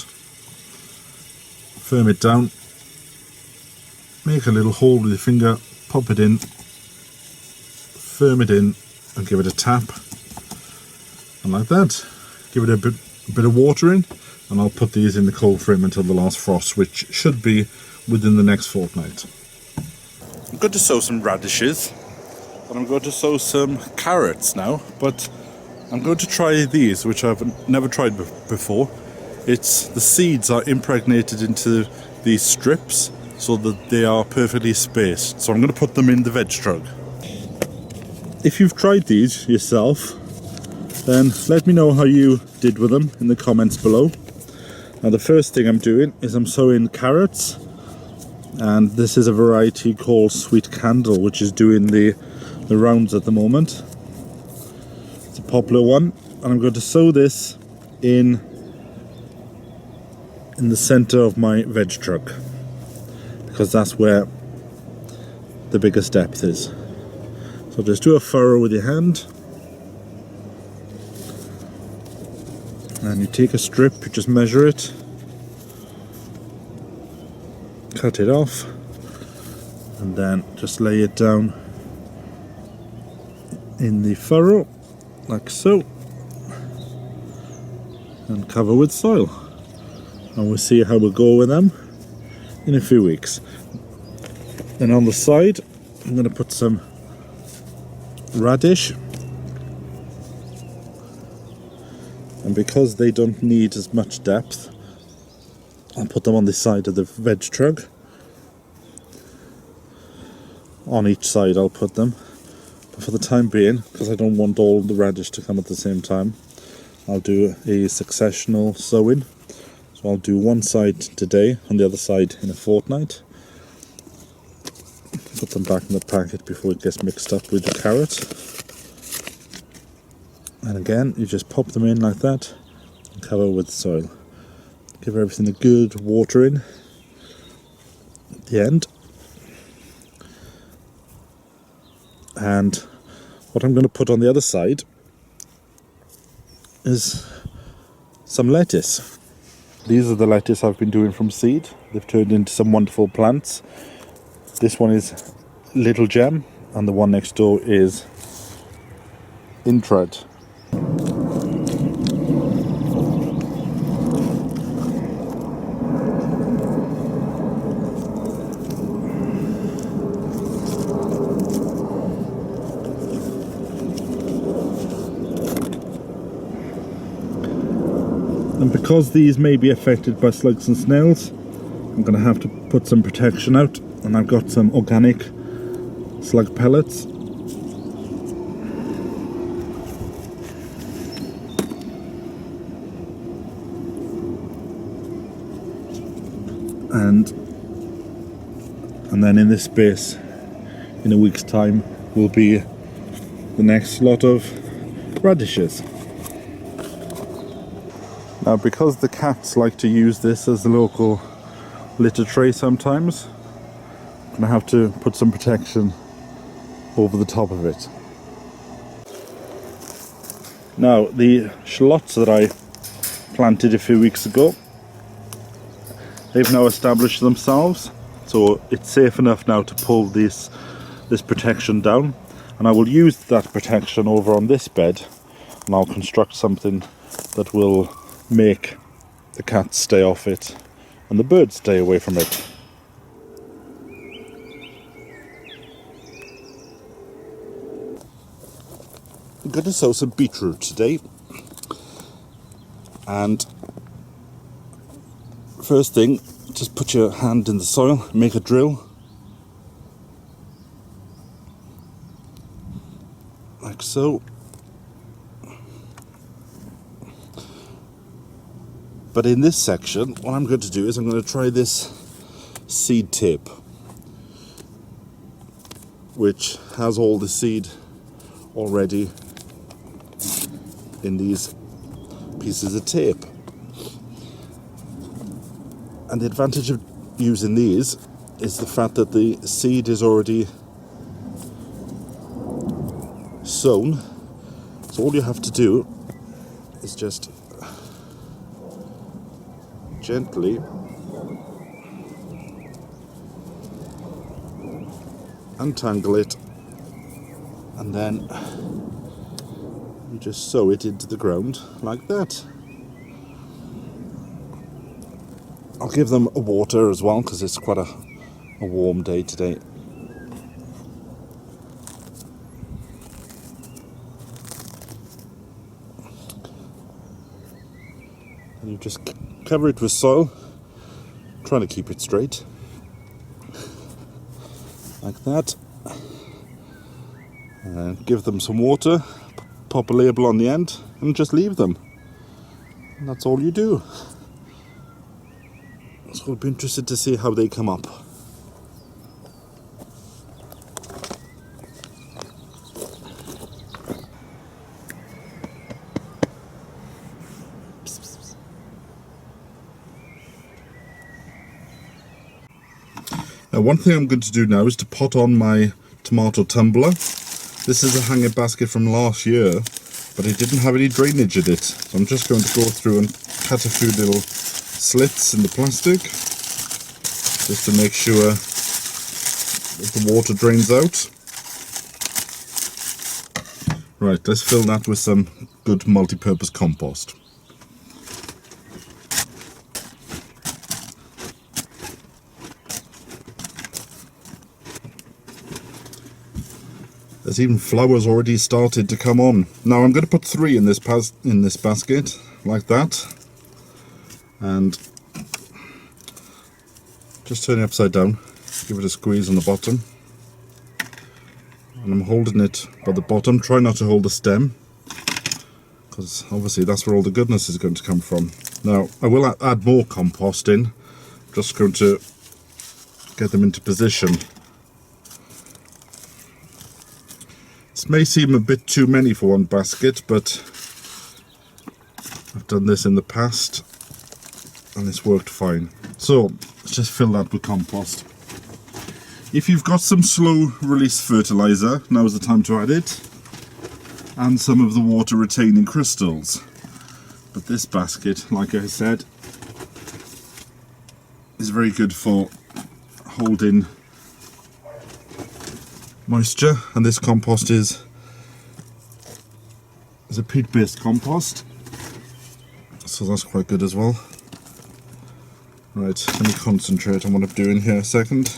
Firm it down. Make a little hole with your finger, pop it in. Firm it in. And give it a tap, and like that, give it a bit of watering, and I'll put these in the cold frame until the last frost, which should be within the next fortnight. I'm going to sow some radishes, and I'm going to sow some carrots now, but I'm going to try these, which I've never tried before. It's the seeds are impregnated into these strips so that they are perfectly spaced. So I'm going to put them in the veg truck. If you've tried these yourself, then let me know how you did with them in the comments below. Now the first thing I'm doing is I'm sowing carrots, and this is a variety called Sweet Candle, which is doing the rounds at the moment. It's a popular one, and I'm going to sow this in the center of my veg truck because that's where the biggest depth is. So just do a furrow with your hand, and you take a strip, you just measure it, cut it off, and then just lay it down in the furrow like so, and cover with soil, and we'll see how we go with them in a few weeks. Then on the side I'm going to put some radish, and because they don't need as much depth, I'll put them on the side of the veg truck. On each side I'll put them, but for the time being, because I don't want all the radish to come at the same time, I'll do a successional sowing. So I'll do one side today and the other side in a fortnight. Put them back in the packet before it gets mixed up with the carrot. And again, you just pop them in like that and cover with soil. Give everything a good watering at the end. And what I'm going to put on the other side is some lettuce. These are the lettuce I've been doing from seed. They've turned into some wonderful plants. This one is Little Gem, and the one next door is Intred. And because these may be affected by slugs and snails, I'm going to have to put some protection out, and I've got some organic slug pellets. And then in this space, in a week's time, will be the next lot of radishes. Now, because the cats like to use this as a local litter tray sometimes, I'm going to have to put some protection over the top of it. Now, the shallots that I planted a few weeks ago, they've now established themselves, so it's safe enough now to pull this protection down, and I will use that protection over on this bed, and I'll construct something that will make the cats stay off it and the birds stay away from it. going to sow some beetroot today. And first thing, just put your hand in the soil, make a drill. Like so. But in this section, what I'm going to do is I'm going to try this seed tape, which has all the seed already in these pieces of tape. And the advantage of using these is the fact that the seed is already sown, so all you have to do is just gently untangle it, and then you just sow it into the ground like that. I'll give them a water as well because it's quite a warm day today. And you just cover it with soil, trying to keep it straight, like that, and give them some water, pop a label on the end, and just leave them. And that's all you do. So I'll be interested to see how they come up. Now, one thing I'm going to do now is to pot on my tomato tumbler. This is a hanging basket from last year, but it didn't have any drainage in it. So I'm just going to go through and cut a few little slits in the plastic, just to make sure that the water drains out. Right, let's fill that with some good multi-purpose compost. There's even flowers already started to come on. Now I'm going to put 3 in this basket, like that, and just turn it upside down, give it a squeeze on the bottom, and I'm holding it by the bottom. Try not to hold the stem, because obviously that's where all the goodness is going to come from. Now I will add more compost in, just going to get them into position. This may seem a bit too many for one basket, but I've done this in the past and it's worked fine. So let's just fill that with compost. If you've got some slow release fertilizer, now is the time to add it, and some of the water retaining crystals. But this basket, like I said, is very good for holding moisture, and this compost is a peat-based compost, so that's quite good as well. Right, let me concentrate on what I'm doing here a second.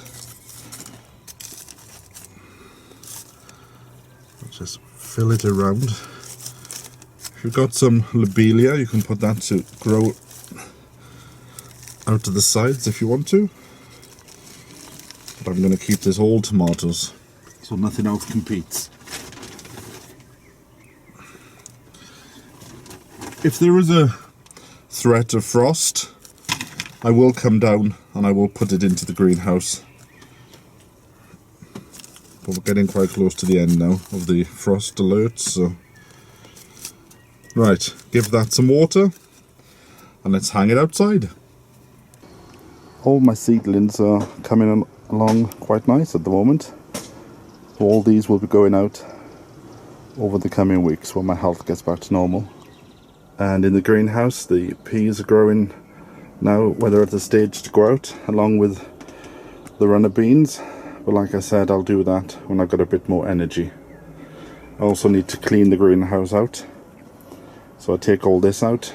Just fill it around. If you've got some lobelia, you can put that to grow out to the sides if you want to, but I'm going to keep this all tomatoes, so nothing else competes. If there is a threat of frost, I will come down and I will put it into the greenhouse. But we're getting quite close to the end now of the frost alerts, so right, give that some water and let's hang it outside. All my seedlings are coming along quite nice at the moment. So all these will be going out over the coming weeks when my health gets back to normal. And in the greenhouse, the peas are growing now, where they're at the stage to grow out, along with the runner beans. But like I said, I'll do that when I've got a bit more energy. I also need to clean the greenhouse out. So I take all this out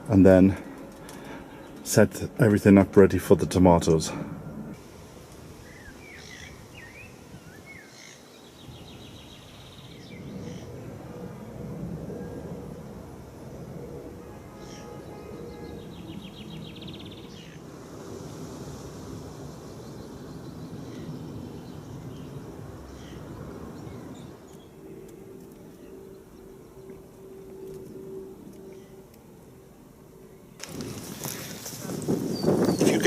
and then set everything up ready for the tomatoes.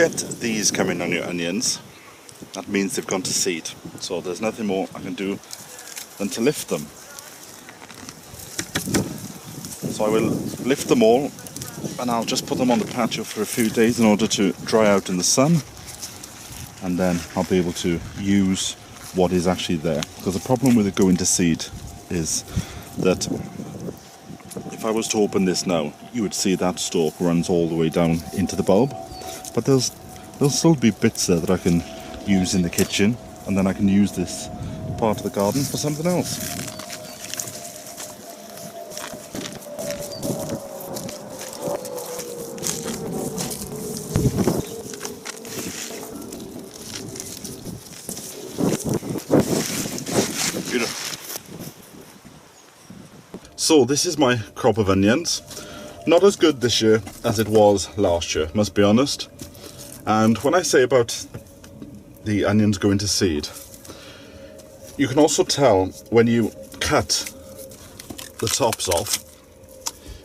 get these coming on your onions, that means they've gone to seed. So there's nothing more I can do than to lift them. So I will lift them all, and I'll just put them on the patio for a few days in order to dry out in the sun, and then I'll be able to use what is actually there. Because the problem with it going to seed is that if I was to open this now, you would see that stalk runs all the way down into the bulb, but there'll still be bits there that I can use in the kitchen, and then I can use this part of the garden for something else. So this is my crop of onions. Not as good this year as it was last year, must be honest. And when I say about the onions going to seed, you can also tell when you cut the tops off.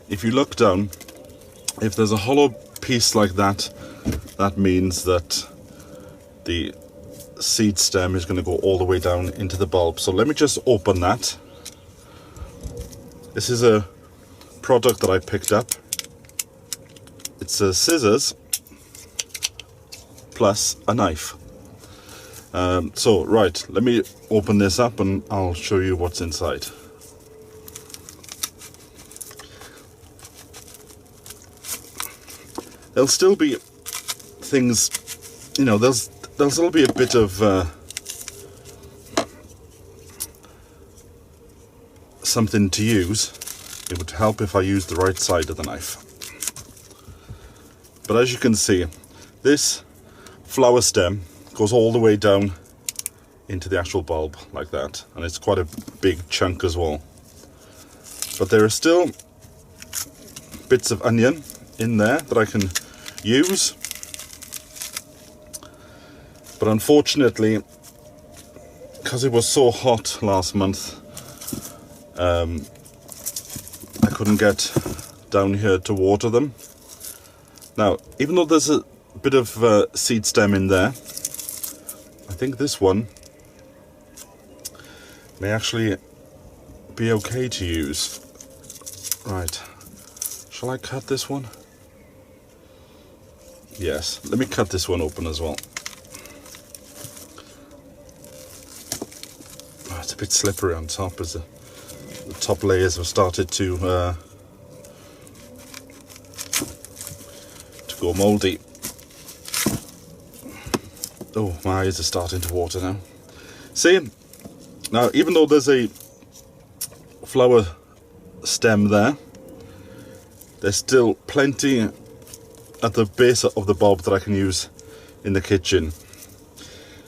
If you look down, if there's a hollow piece like that, that means that the seed stem is going to go all the way down into the bulb. So let me just open that. This is a product that I picked up. It's a scissors plus a knife. So right, let me open this up and I'll show you what's inside. There'll still be things, you know, there'll still be a bit of something to use. It would help if I used the right side of the knife. But as you can see, this flower stem goes all the way down into the actual bulb like that, and it's quite a big chunk as well. But there are still bits of onion in there that I can use, but unfortunately, because it was so hot last month, I couldn't get down here to water them. Now, even though there's a bit of seed stem in there, I think this one may actually be okay to use. Right, shall I cut this one? Yes, let me cut this one open as well. Oh, it's a bit slippery on top as the top layers have started to go mouldy. Oh, my eyes are starting to water now. See, now even though there's a flower stem there, there's still plenty at the base of the bulb that I can use in the kitchen.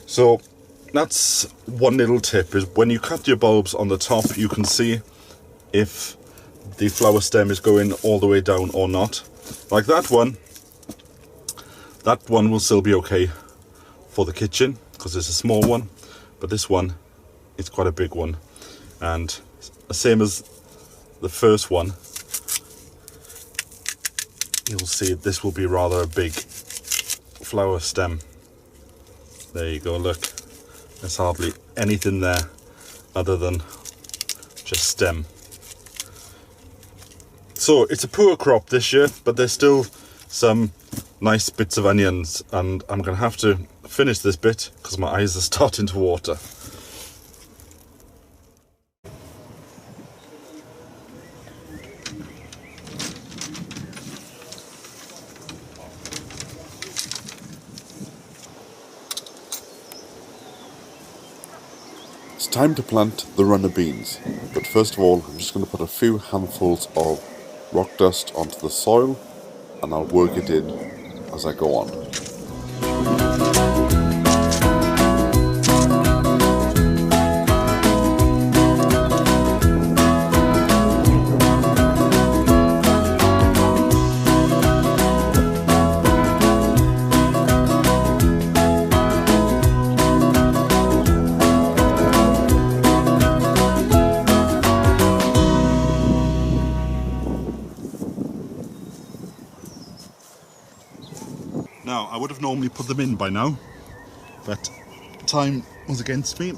So that's one little tip, is when you cut your bulbs on the top, you can see if the flower stem is going all the way down or not. Like that one will still be okay for the kitchen because it's a small one, but this one is quite a big one, and same as the first one, you'll see this will be rather a big flower stem. There you go, look, there's hardly anything there other than just stem. So it's a poor crop this year, but there's still some nice bits of onions, and I'm going to have to finish this bit because my eyes are starting to water. It's time to plant the runner beans, but first of all I'm just going to put a few handfuls of rock dust onto the soil, and I'll work it in as I go on. Now, I would have normally put them in by now, but time was against me,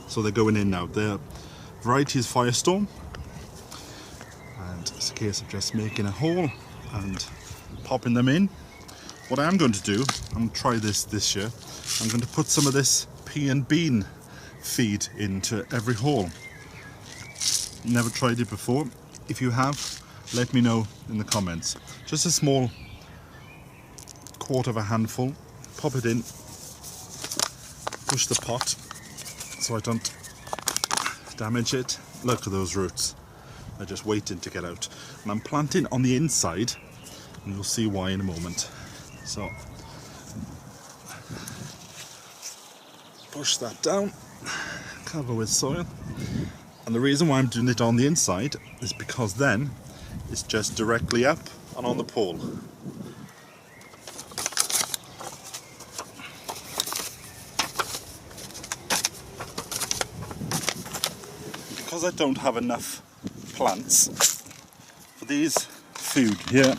so they're going in now. Their variety is Firestorm, and it's a case of just making a hole and popping them in. What I am going to do, I'm going to try this year, I'm going to put some of this pea and bean feed into every hole. Never tried it before. If you have, let me know in the comments. Just a small quarter of a handful, pop it in, push the pot so I don't damage it. Look at those roots, they're just waiting to get out. And I'm planting on the inside, and you'll see why in a moment. So push that down, cover with soil. And the reason why I'm doing it on the inside is because then it's just directly up and on the pole. Because I don't have enough plants for these food here,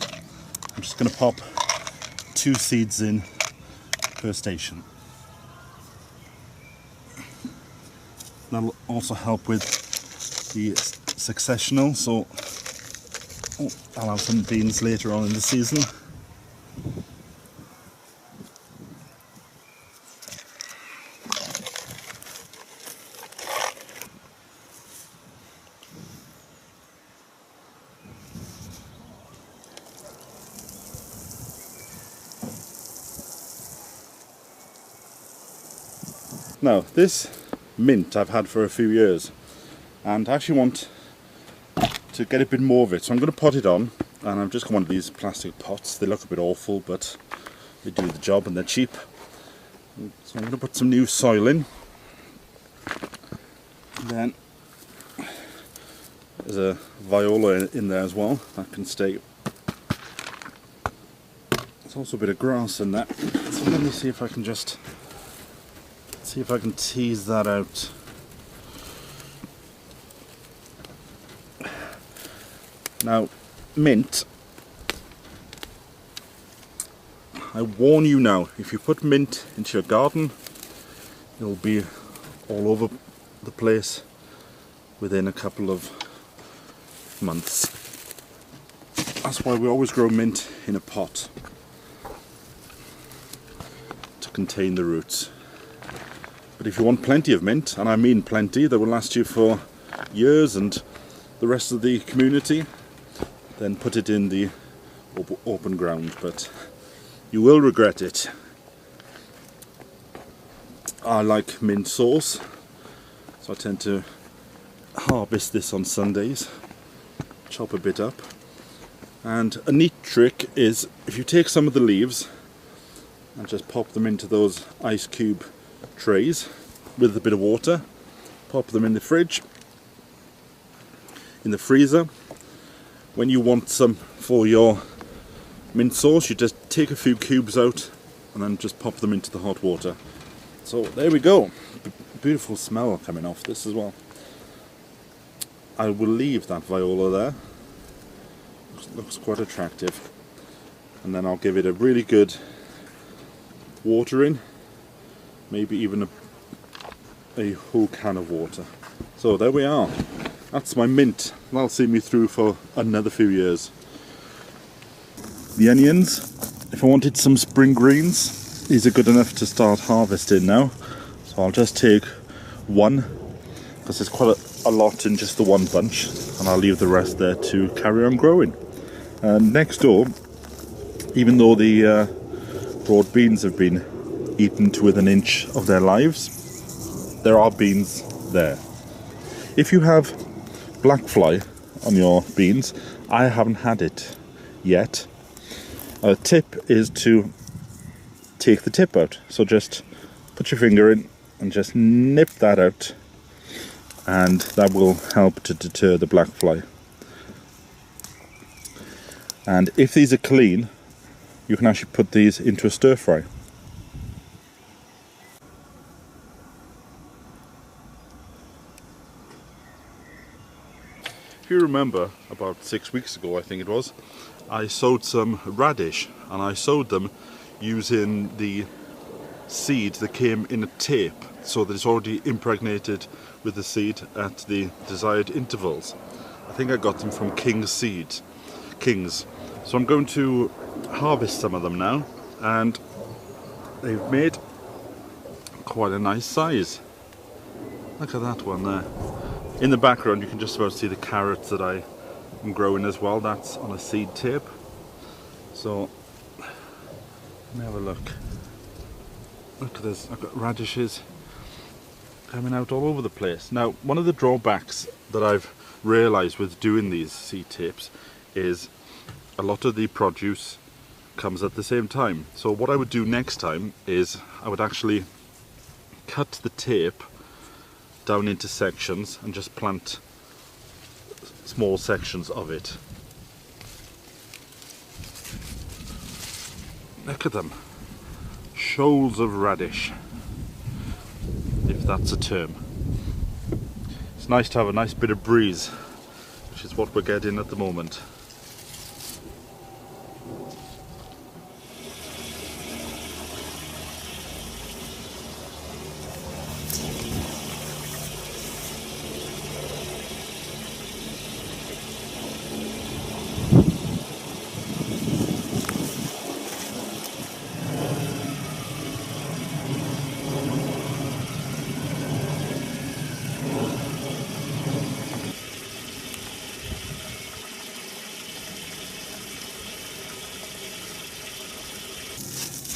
I'm just going to pop 2 seeds in per station. That'll also help with the successional, so I'll have some beans later on in the season. Now, this mint I've had for a few years, and I actually want to get a bit more of it, so I'm going to pot it on, and I've just got one of these plastic pots. They look a bit awful, but they do the job and they're cheap. So I'm going to put some new soil in. And then there's a viola in there as well, that can stay. There's also a bit of grass in that, so let me see if I can just tease that out. Now, mint, I warn you now, if you put mint into your garden, it'll be all over the place within a couple of months. That's why we always grow mint in a pot, to contain the roots. But if you want plenty of mint, and I mean plenty, that will last you for years and the rest of the community, then put it in the open ground, but you will regret it. I like mint sauce, so I tend to harvest this on Sundays, chop a bit up. And a neat trick is, if you take some of the leaves and just pop them into those ice cube trays with a bit of water, pop them in the fridge, in the freezer. When you want some for your mint sauce, you just take a few cubes out and then just pop them into the hot water. So there we go. Beautiful smell coming off this as well. I will leave that viola there. Looks quite attractive. And then I'll give it a really good watering. Maybe even a whole can of water. So there we are. That's my mint. That'll see me through for another few years. The onions, if I wanted some spring greens, these are good enough to start harvesting now. So I'll just take one, because there's quite a lot in just the one bunch, and I'll leave the rest there to carry on growing. Next door, even though the broad beans have been eaten to within an inch of their lives, there are beans there. If you have black fly on your beans, I haven't had it yet. A tip is to take the tip out, so just put your finger in and just nip that out, and that will help to deter the black fly. And if these are clean, you can actually put these into a stir fry. If you remember, about 6 weeks ago I think it was, I sowed some radish, and I sowed them using the seed that came in a tape, so that it's already impregnated with the seed at the desired intervals. I think I got them from King's. So I'm going to harvest some of them now, and they've made quite a nice size. Look at that one there. In the background you can just about see the carrots that I am growing as well. That's on a seed tape. So let me have a look. Look at this, I've got radishes coming out all over the place. Now, one of the drawbacks that I've realised with doing these seed tapes is a lot of the produce comes at the same time. So what I would do next time is I would actually cut the tape down into sections and just plant small sections of it. Look at them. Shoals of radish, if that's a term. It's nice to have a nice bit of breeze, which is what we're getting at the moment.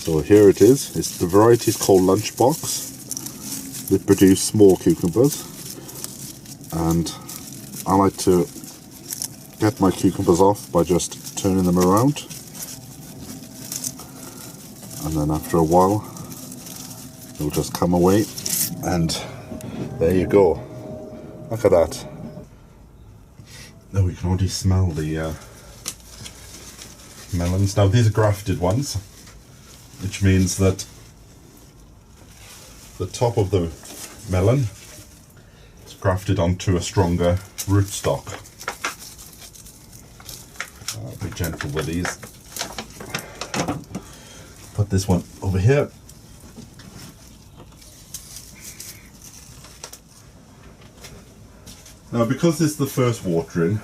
So here it is. It's the variety is called Lunchbox. They produce small cucumbers, and I like to get my cucumbers off by just turning them around, and then after a while they'll just come away, and there you go. Look at that. Now we can already smell the melons. Now these are grafted ones, which means that the top of the melon is grafted onto a stronger rootstock. I'll be gentle with these. Put this one over here. Now, because this is the first watering,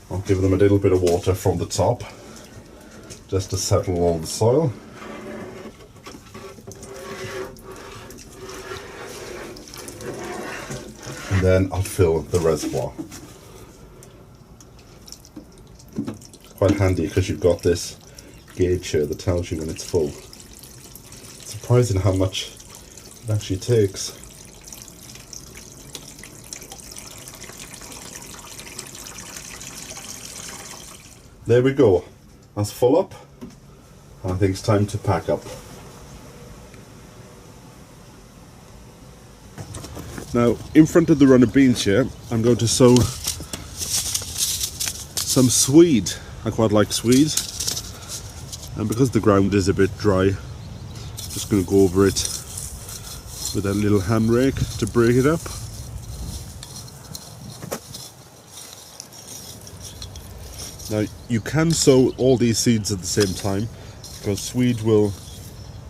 I'll give them a little bit of water from the top, just to settle all the soil. And then I'll fill the reservoir. Quite handy because you've got this gauge here that tells you when it's full. It's surprising how much it actually takes. There we go. That's full up. I think it's time to pack up. Now, in front of the run of beans here, I'm going to sow some swede. I quite like swede, and because the ground is a bit dry, I'm just going to go over it with a little hand rake to break it up. Now, you can sow all these seeds at the same time, because swede will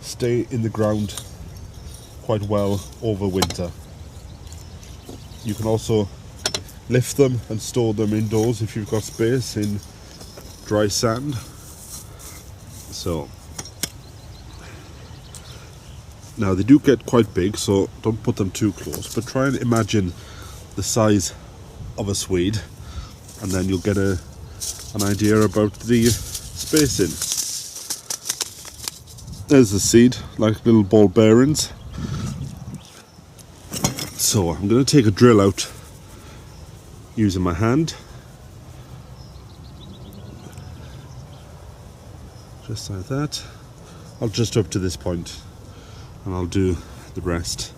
stay in the ground quite well over winter. You can also lift them and store them indoors if you've got space in dry sand. So now they do get quite big, so don't put them too close, but try and imagine the size of a swede, and then you'll get an idea about the spacing. There's the seed, like little ball bearings. So I'm going to take a drill out using my hand, just like that. I'll just up to this point, and I'll do the rest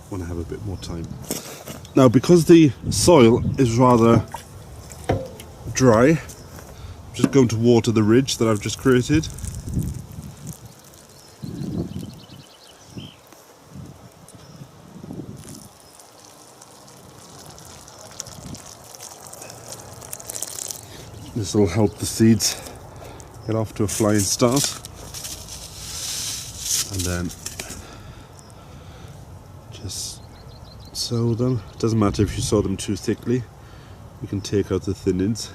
when I have a bit more time. Now, because the soil is rather dry, I'm just going to water the ridge that I've just created. This will help the seeds get off to a flying start. then just sow them. It doesn't matter if you sow them too thickly, you can take out the thinnings.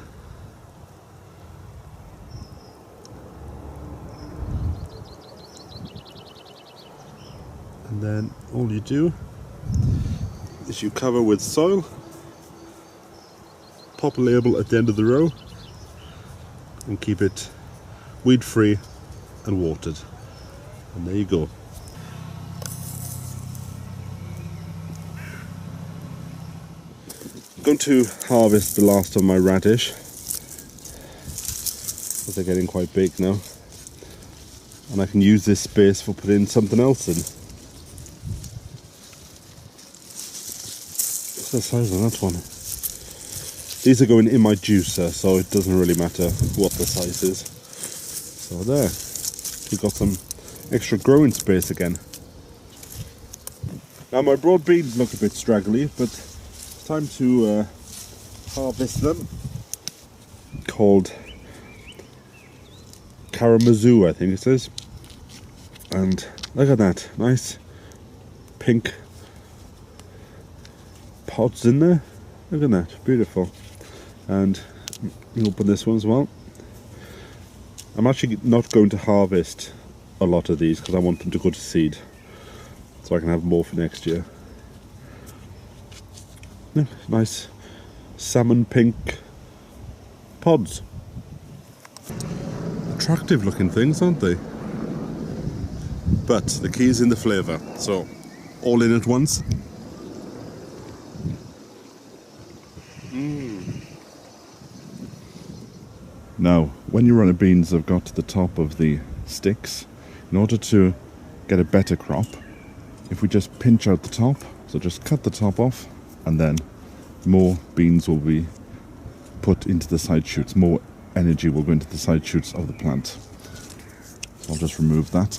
And then all you do is you cover with soil, pop a label at the end of the row, and keep it weed free and watered. And there you go. I'm going to harvest the last of my radish, as they're getting quite big now, and I can use this space for putting something else in. What's the size of that one? These are going in my juicer, so it doesn't really matter what the size is. So there, we've got some extra growing space again. Now my broad beans look a bit straggly, but it's time to harvest them. Called Karamazoo, I think it is. And look at that, nice pink pods in there. Look at that, beautiful. And you open this one as well. I'm actually not going to harvest a lot of these because I want them to go to seed, so I can have more for next year. Yeah, nice salmon pink pods. Attractive looking things, aren't they? But the key is in the flavour, so all in at once. Now, when you run a beans have got to the top of the sticks, in order to get a better crop, if we just pinch out the top, so just cut the top off, and then more beans will be put into the side shoots, more energy will go into the side shoots of the plant. So I'll just remove that.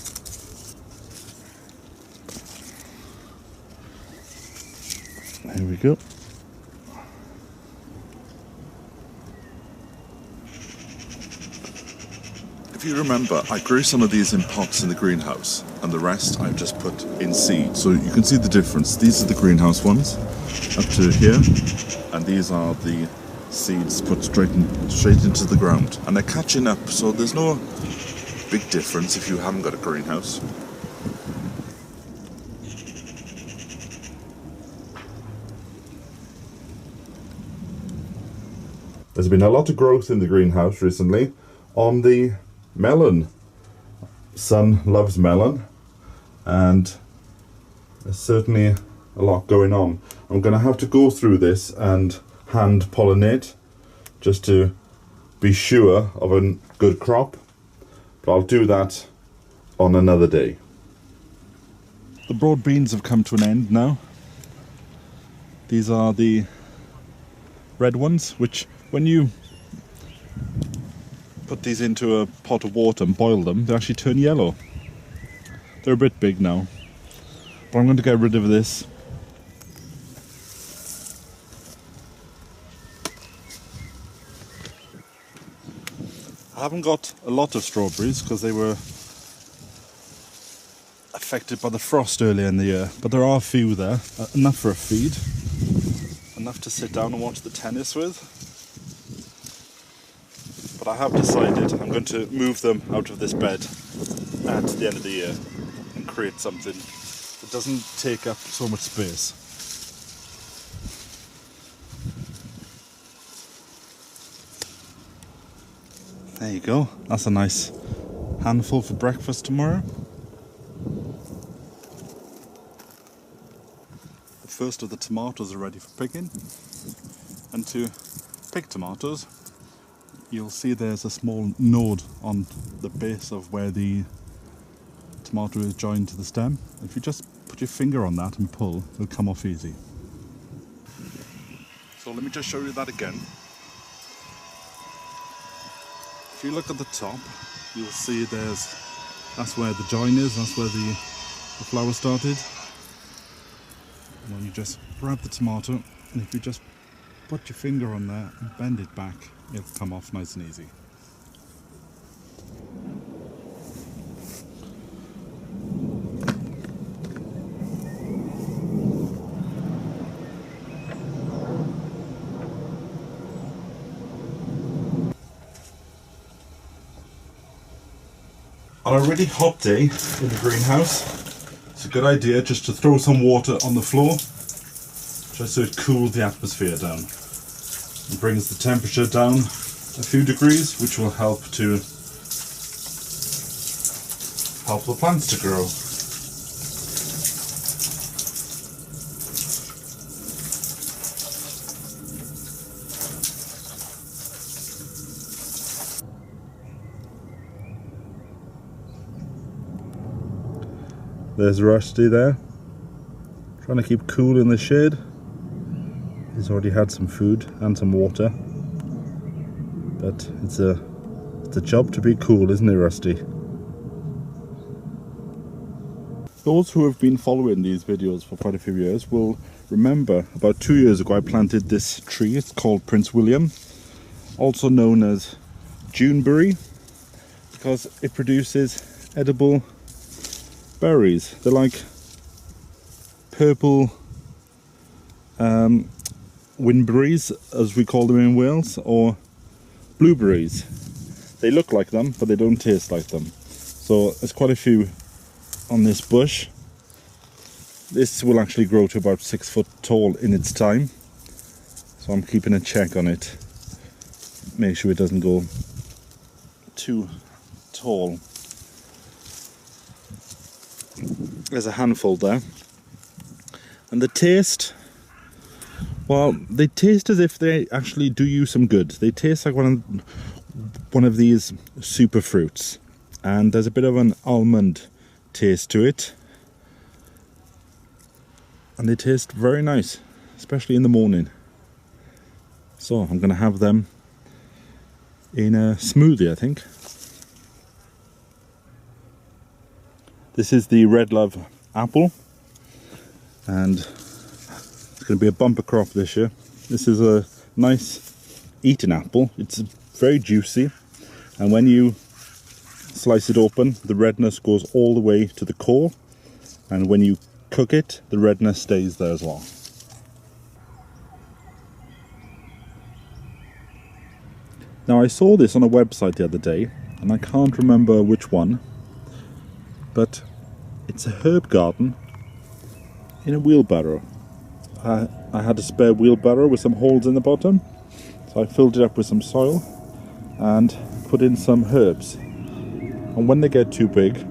There we go. If you remember, I grew some of these in pots in the greenhouse, and the rest I've just put in seed. So you can see the difference. These are the greenhouse ones, up to here, and these are the seeds put straight into the ground. And they're catching up, so there's no big difference if you haven't got a greenhouse. There's been a lot of growth in the greenhouse recently on the melon. Son loves melon, and there's certainly a lot going on. I'm going to have to go through this and hand pollinate just to be sure of a good crop, but I'll do that on another day. The broad beans have come to an end now. These are the red ones, which when you put these into a pot of water and boil them, they actually turn yellow. They're a bit big now, but I'm going to get rid of this. I haven't got a lot of strawberries because they were affected by the frost earlier in the year, but there are a few there, enough for a feed, enough to sit down and watch the tennis with. But I have decided I'm going to move them out of this bed at the end of the year and create something that doesn't take up so much space. There you go, that's a nice handful for breakfast tomorrow. The first of the tomatoes are ready for picking, and to pick tomatoes, you'll see there's a small node on the base of where the tomato is joined to the stem. If you just put your finger on that and pull, it'll come off easy. So let me just show you that again. If you look at the top, you'll see that's where the join is, that's where the flower started. And then you just grab the tomato, and if you just put your finger on there and bend it back, it'll come off nice and easy. On a really hot day in the greenhouse, it's a good idea just to throw some water on the floor, just so it cools the atmosphere down. It brings the temperature down a few degrees, which will help the plants to grow. There's Rusty there, trying to keep cool in the shade. He's already had some food and some water, but it's a job to be cool, isn't it, Rusty? Those who have been following these videos for quite a few years will remember about 2 years ago I planted this tree. It's called Prince William, also known as Juneberry, because it produces edible berries. They're like purple windberries, as we call them in Wales, or blueberries. They look like them, but they don't taste like them. So there's quite a few on this bush. This will actually grow to about 6 foot tall in its time, so I'm keeping a check on it, make sure it doesn't go too tall. There's a handful there, and the taste, well, they taste as if they actually do you some good. They taste like one of these super fruits, and there's a bit of an almond taste to it, and they taste very nice, especially in the morning. So I'm going to have them in a smoothie, I think. This is the Red Love apple, and it's going to be a bumper crop this year. This is a nice eating apple. It's very juicy, and when you slice it open, the redness goes all the way to the core, and when you cook it, the redness stays there as well. Now, I saw this on a website the other day, and I can't remember which one, but it's a herb garden in a wheelbarrow. I had a spare wheelbarrow with some holes in the bottom, so I filled it up with some soil and put in some herbs. And when they get too big,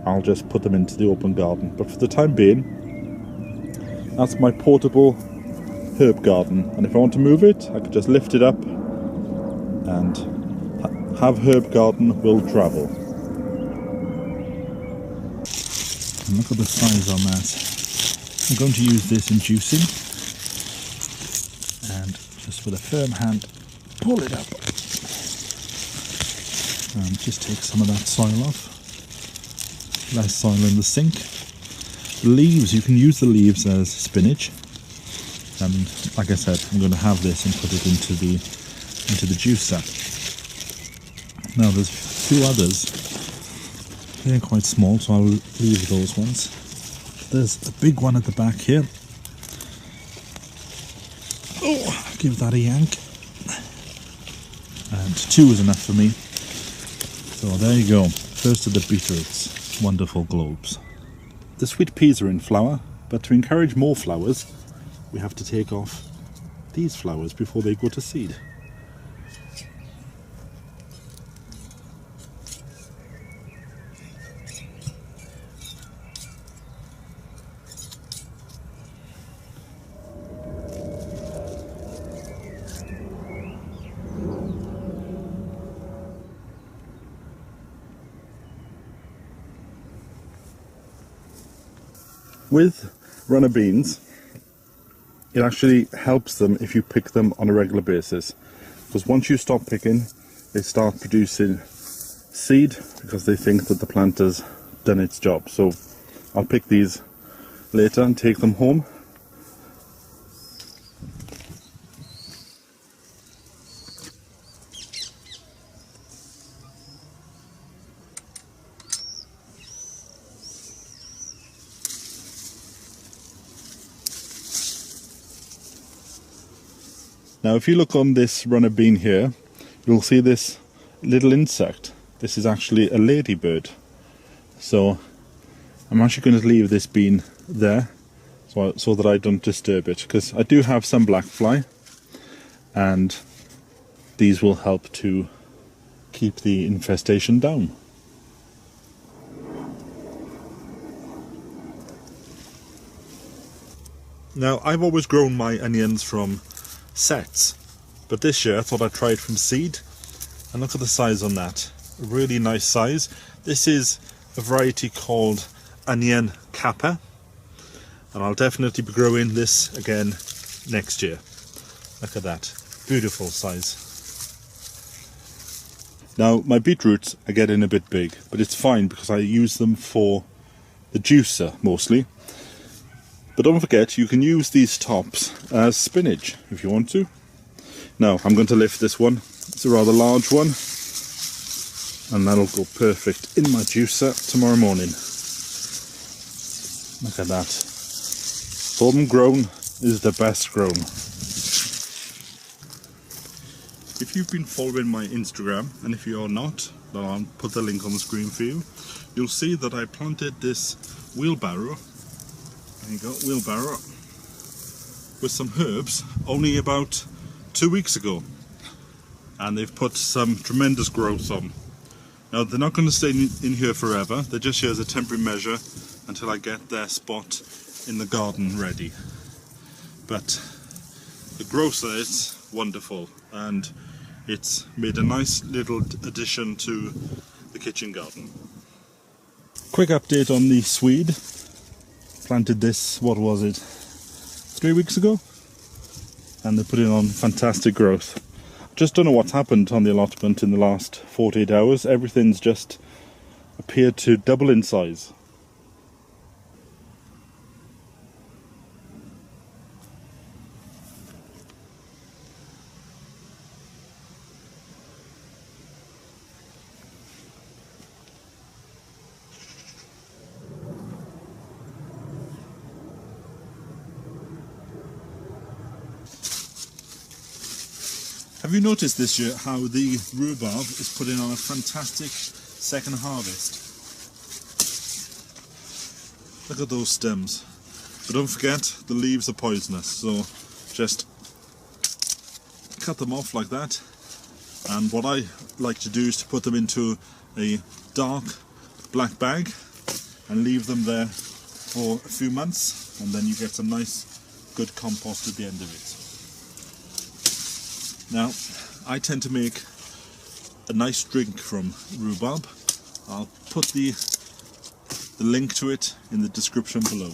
I'll just put them into the open garden. But for the time being, that's my portable herb garden. And if I want to move it, I could just lift it up and have herb garden will travel. And look at the size on that. I'm going to use this in juicing, and just with a firm hand pull it up and just take some of that soil off. Less soil in the sink. The leaves, you can use the leaves as spinach, and like I said, I'm going to have this and put it into the juicer. Now there's a few others. They're quite small, so I'll leave those ones. There's a big one at the back here. Oh, give that a yank. And 2 is enough for me. So there you go. First of the beetroots. Wonderful globes. The sweet peas are in flower, but to encourage more flowers, we have to take off these flowers before they go to seed. With runner beans, it actually helps them if you pick them on a regular basis, because once you stop picking, they start producing seed because they think that the plant has done its job. So I'll pick these later and take them home. Now if you look on this runner bean here, you'll see this little insect. this is actually a ladybird. So I'm actually going to leave this bean there so that I don't disturb it, because I do have some black fly, and these will help to keep the infestation down. Now, I've always grown my onions from sets, but this year I thought I'd try it from seed, and look at the size on that. A really nice size. This is a variety called Onion Kappa, and I'll definitely be growing this again next year. Look at that, beautiful size. Now, my beetroots are getting a bit big, but it's fine because I use them for the juicer mostly. But don't forget, you can use these tops as spinach if you want to. Now, I'm going to lift this one. It's a rather large one, and that'll go perfect in my juicer tomorrow morning. Look at that. Full grown is the best grown. If you've been following my Instagram, and if you're not, then I'll put the link on the screen for you, you'll see that I planted this wheelbarrow. There you go, wheelbarrow, with some herbs only about 2 weeks ago, and they've put some tremendous growth on. Now, they're not going to stay in here forever, they're just here as a temporary measure until I get their spot in the garden ready. But the growth there is wonderful, and it's made a nice little addition to the kitchen garden. Quick update on the swede. Planted this, what was it, 3 weeks ago, and they're putting on fantastic growth. Just don't know what's happened on the allotment in the last 48 hours. Everything's just appeared to double in size. Have you noticed this year how the rhubarb is putting on a fantastic second harvest? Look at those stems. But don't forget, the leaves are poisonous, so just cut them off like that. And what I like to do is to put them into a dark black bag and leave them there for a few months, and then you get some nice good compost at the end of it. Now, I tend to make a nice drink from rhubarb. I'll put the link to it in the description below.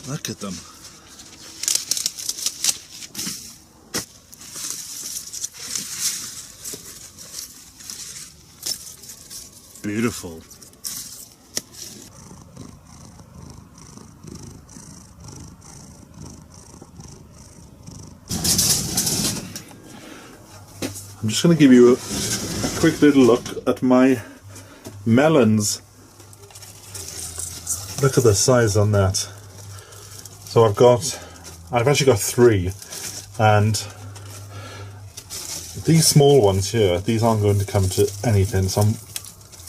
Look at them. Beautiful. I'm just going to give you a quick little look at my melons. Look at the size on that. So I've actually got 3, and these small ones here, these aren't going to come to anything, so I'm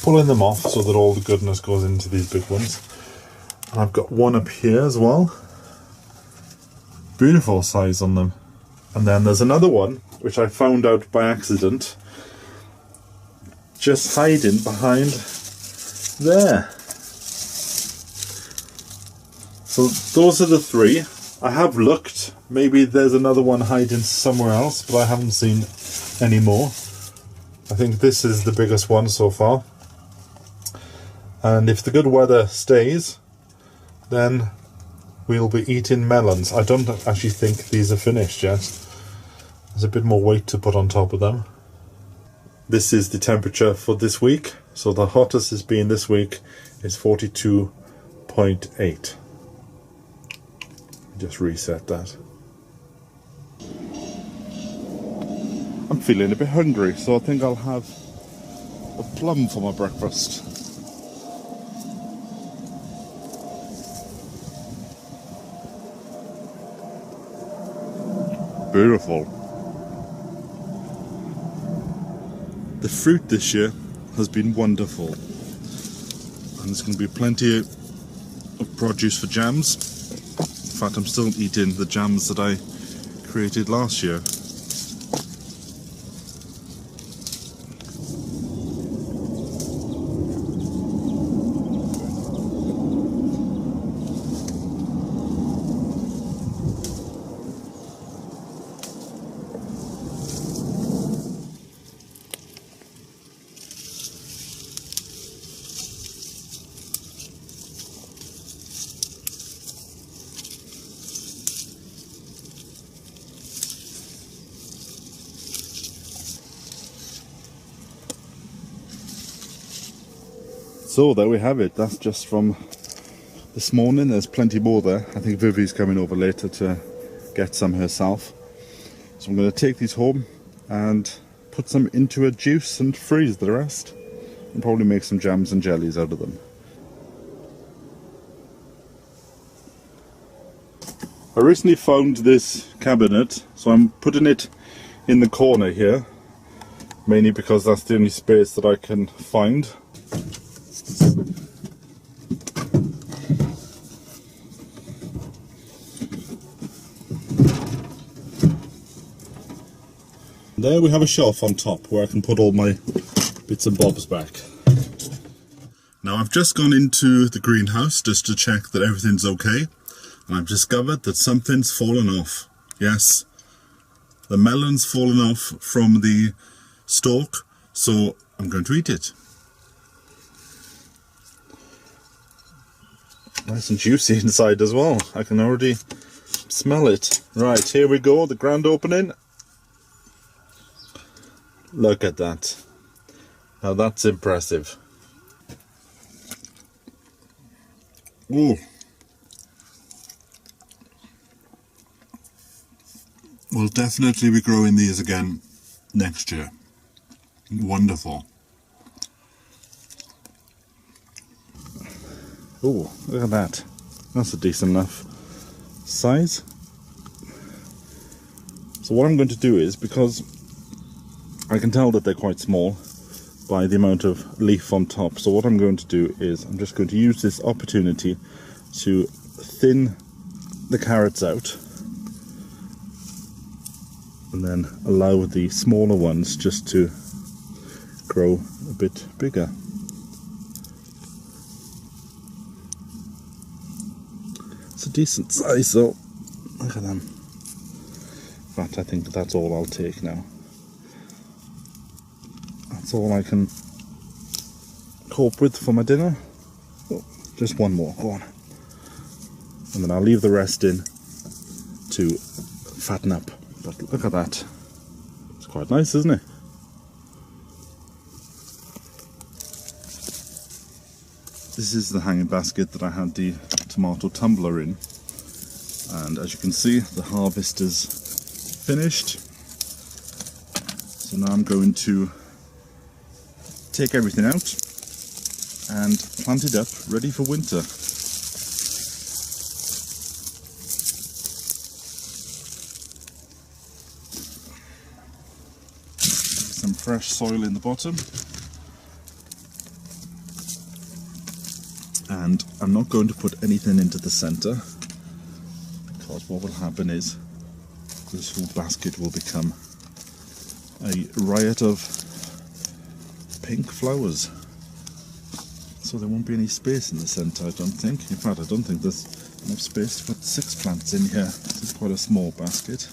pulling them off so that all the goodness goes into these big ones. And I've got one up here as well. Beautiful size on them. And then there's another one, which I found out by accident, just hiding behind there. So those are the 3. I have looked, maybe there's another one hiding somewhere else, but I haven't seen any more. I think this is the biggest one so far. And if the good weather stays, then we'll be eating melons. I don't actually think these are finished yet. There's a bit more weight to put on top of them. This is the temperature for this week. So the hottest it's been this week is 42.8. Just reset that. I'm feeling a bit hungry, so I think I'll have a plum for my breakfast. beautiful. The fruit this year has been wonderful, and there's going to be plenty of produce for jams. In fact, I'm still eating the jams that I created last year. So there we have it. That's just from this morning. There's plenty more there. I think Vivi's coming over later to get some herself. So I'm going to take these home and put some into a juice and freeze the rest, and probably make some jams and jellies out of them. I recently found this cabinet, so I'm putting it in the corner here, mainly because that's the only space that I can find. There we have a shelf on top where I can put all my bits and bobs back. Now I've just gone into the greenhouse just to check that everything's okay, and I've discovered that something's fallen off. Yes, the melon's fallen off from the stalk, so I'm going to eat it. Nice and juicy inside as well. I can already smell it. Right, here we go, the grand opening. Look at that. Now that's impressive. Ooh. We'll definitely be growing these again next year. Wonderful. Oh, look at that. That's a decent enough size. So what I'm going to do is, because I can tell that they're quite small by the amount of leaf on top, so what I'm going to do is I'm just going to use this opportunity to thin the carrots out and then allow the smaller ones just to grow a bit bigger. It's a decent size though. Look at them. In fact, I think that's all I'll take now. That's all I can cope with for my dinner. Oh, just one more, go on. And then I'll leave the rest in to fatten up. But look at that. It's quite nice, isn't it? This is the hanging basket that I had the tomato tumbler in. And as you can see, the harvest is finished. So now I'm going to take everything out and plant it up, ready for winter. Some fresh soil in the bottom. And I'm not going to put anything into the center, because what will happen is this whole basket will become a riot of pink flowers. So there won't be any space in the centre, I don't think. In fact, I don't think there's enough space to put 6 plants in here. This is quite a small basket.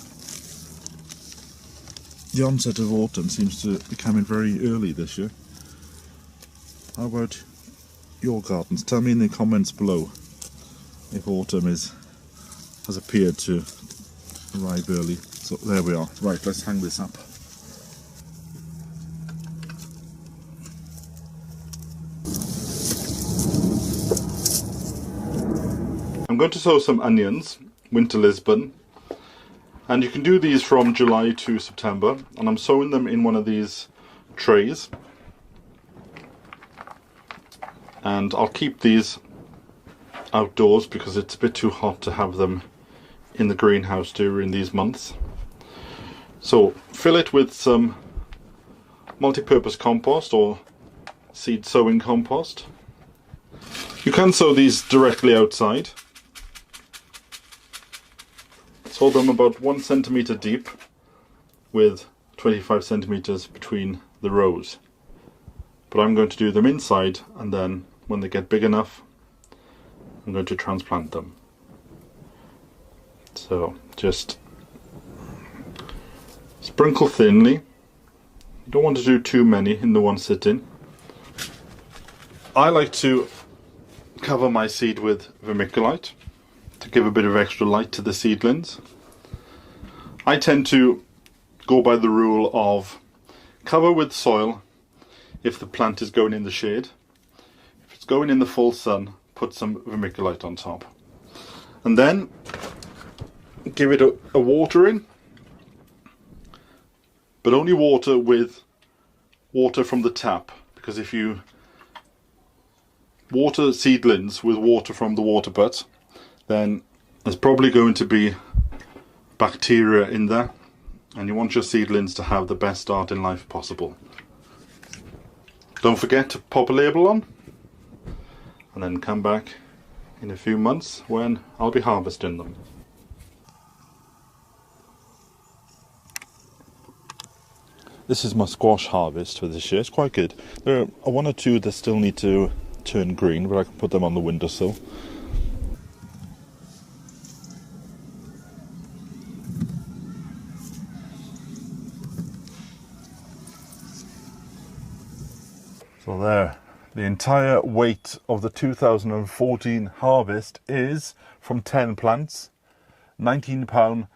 The onset of autumn seems to be coming very early this year. How about your gardens? Tell me in the comments below if autumn has appeared to arrive early. So there we are. Right, let's hang this up. I'm going to sow some onions, Winter Lisbon, and you can do these from July to September, and I'm sowing them in one of these trays, and I'll keep these outdoors because it's a bit too hot to have them in the greenhouse during these months. So fill it with some multi-purpose compost or seed sowing compost. You can sow these directly outside. Sow them about 1 centimetre deep with 25 centimetres between the rows. But I'm going to do them inside, and then when they get big enough I'm going to transplant them. So just sprinkle thinly. You don't want to do too many in the one sitting. I like to cover my seed with vermiculite to give a bit of extra light to the seedlings. I tend to go by the rule of cover with soil if the plant is going in the shade. If it's going in the full sun, put some vermiculite on top. And then give it a watering, but only water with water from the tap, because if you water seedlings with water from the water butt, then there's probably going to be bacteria in there, and you want your seedlings to have the best start in life possible. Don't forget to pop a label on, and then come back in a few months when I'll be harvesting them. This is my squash harvest for this year. It's quite good. There are one or two that still need to turn green, but I can put them on the windowsill. So there, the entire weight of the 2014 harvest is from 10 plants, £19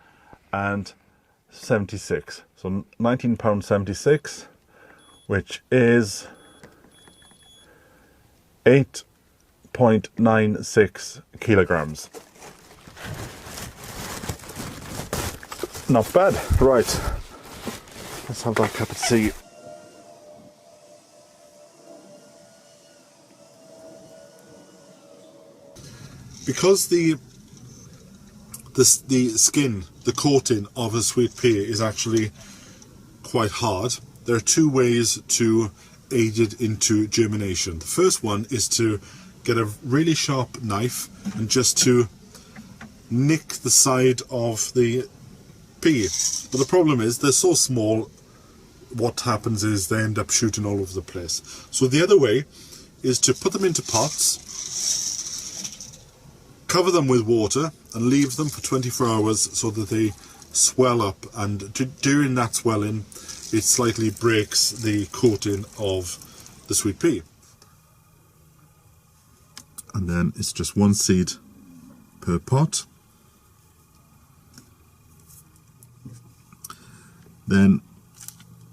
and 76. So £19.76, which is 8.96 kilograms. Not bad. Right, let's have that cup of tea. Because the skin, the coating of a sweet pea is actually quite hard, there are two ways to aid it into germination. The first one is to get a really sharp knife and just to nick the side of the pea. But the problem is they're so small, what happens is they end up shooting all over the place. So the other way is to put them into pots, cover them with water and leave them for 24 hours so that they swell up, and during that swelling it slightly breaks the coating of the sweet pea. And then it's just one seed per pot. Then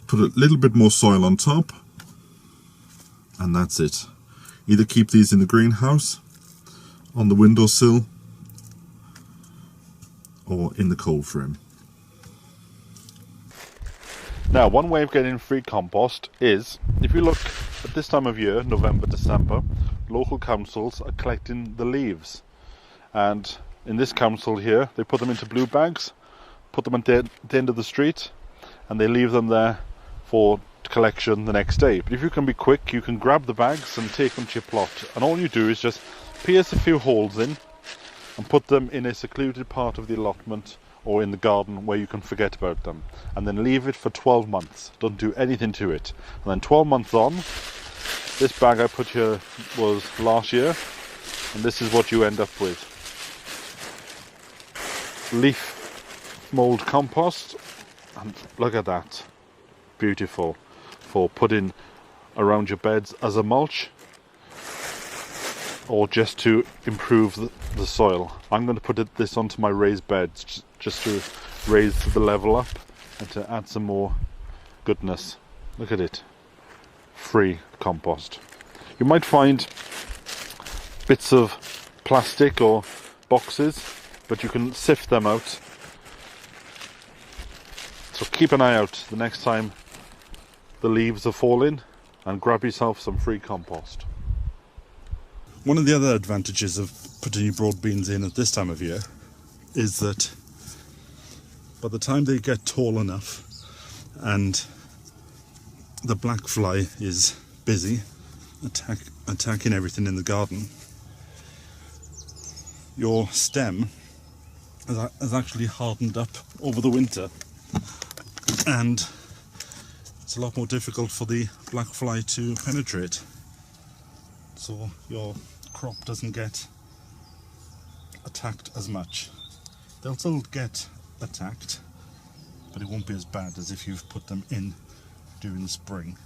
put a little bit more soil on top, and that's it. Either keep these in the greenhouse, on the windowsill, or in the cold frame. Now, one way of getting free compost is, if you look at this time of year, November, December, local councils are collecting the leaves. And in this council here, they put them into blue bags, put them at the end of the street, and they leave them there for collection the next day. But if you can be quick, you can grab the bags and take them to your plot. And all you do is just pierce a few holes in and put them in a secluded part of the allotment or in the garden where you can forget about them, and then leave it for 12 months. Don't do anything to it. And then 12 months on, this bag I put here was last year, and this is what you end up with. Leaf mold compost, and look at that, beautiful, for putting around your beds as a mulch, or just to improve the soil. I'm going to put this onto my raised beds just to raise the level up and to add some more goodness. Look at it, free compost. You might find bits of plastic or boxes, but you can sift them out. So keep an eye out the next time the leaves are falling and grab yourself some free compost. One of the other advantages of putting your broad beans in at this time of year is that by the time they get tall enough and the black fly is busy attacking everything in the garden, your stem has actually hardened up over the winter, and it's a lot more difficult for the black fly to penetrate, so your crop doesn't get attacked as much. They'll still get attacked, but it won't be as bad as if you've put them in during the spring.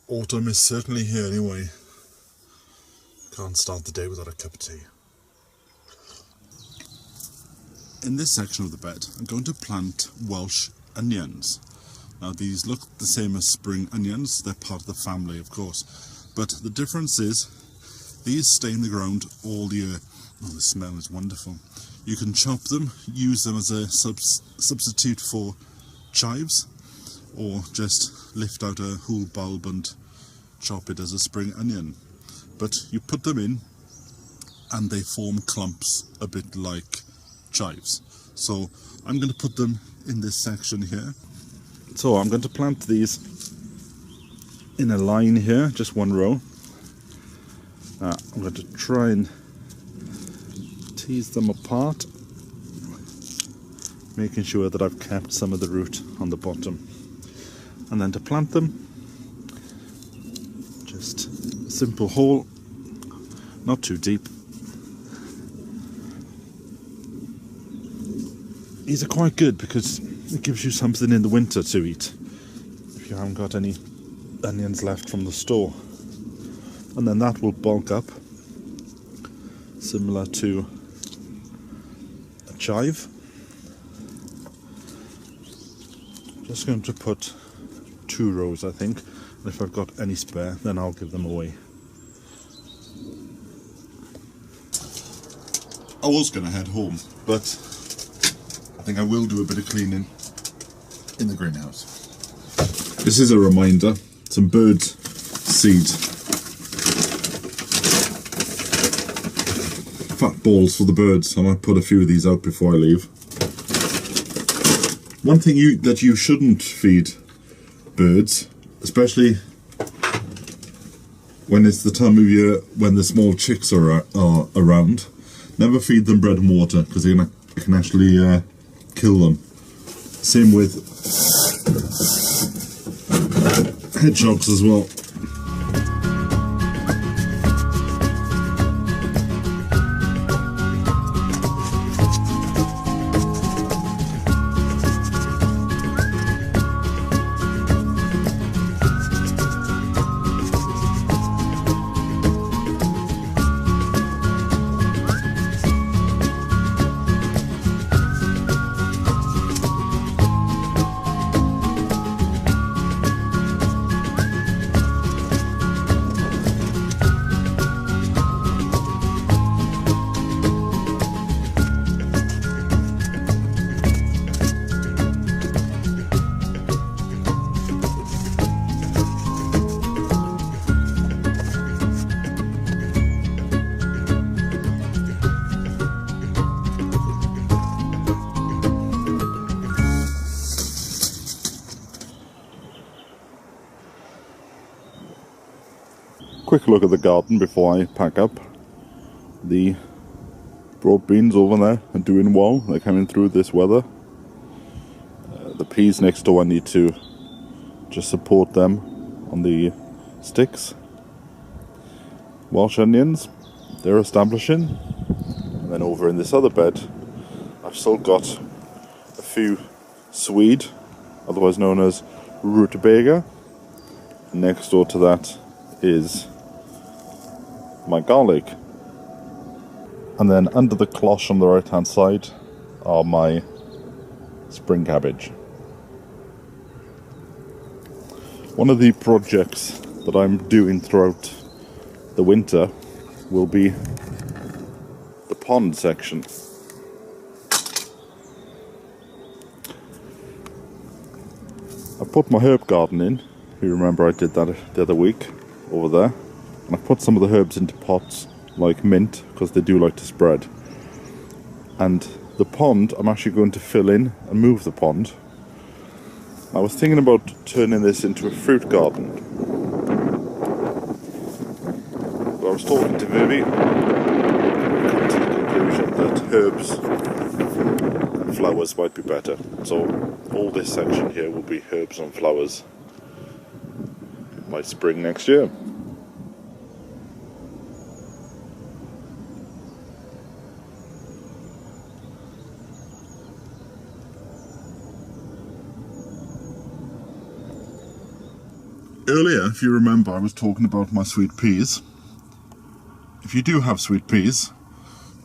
Autumn is certainly here anyway. Can't start the day without a cup of tea. In this section of the bed, I'm going to plant Welsh onions. Now these look the same as spring onions, they're part of the family of course, but the difference is these stay in the ground all year. Oh, the smell is wonderful. You can chop them, use them as a substitute for chives, or just lift out a whole bulb and chop it as a spring onion. But you put them in and they form clumps a bit like chives. So I'm going to put them in this section here. So I'm going to plant these in a line here, just one row. I'm going to try and tease them apart, making sure that I've kept some of the root on the bottom. And then to plant them, just a simple hole, not too deep. These are quite good because it gives you something in the winter to eat if you haven't got any onions left from the store. And then that will bulk up, similar to a chive. Just going to put 2 rows, I think, and if I've got any spare then I'll give them away. I was going to head home, but I think I will do a bit of cleaning in the greenhouse. This is a reminder, some bird seed, fat balls for the birds. I might put a few of these out before I leave. One thing that you shouldn't feed birds, especially when it's the time of year when the small chicks are around, never feed them bread and water because you can actually kill them. Same with hedgehogs as well. Quick look at the garden before I pack up. The broad beans over there are doing well, they're coming through this weather. The peas next door, I need to just support them on the sticks. Welsh onions, they're establishing. And then over in this other bed, I've still got a few swede, otherwise known as rutabaga. Next door to that is my garlic. And then under the cloche on the right hand side are my spring cabbage. One of the projects that I'm doing throughout the winter will be the pond section. I put my herb garden in. You remember I did that the other week over there. And I put some of the herbs into pots like mint because they do like to spread. And the pond I'm actually going to fill in and move the pond. I was thinking about turning this into a fruit garden. But I was talking to Vivi and come to the conclusion that herbs and flowers might be better. So all this section here will be herbs and flowers by spring next year. Earlier, if you remember, I was talking about my sweet peas. If you do have sweet peas,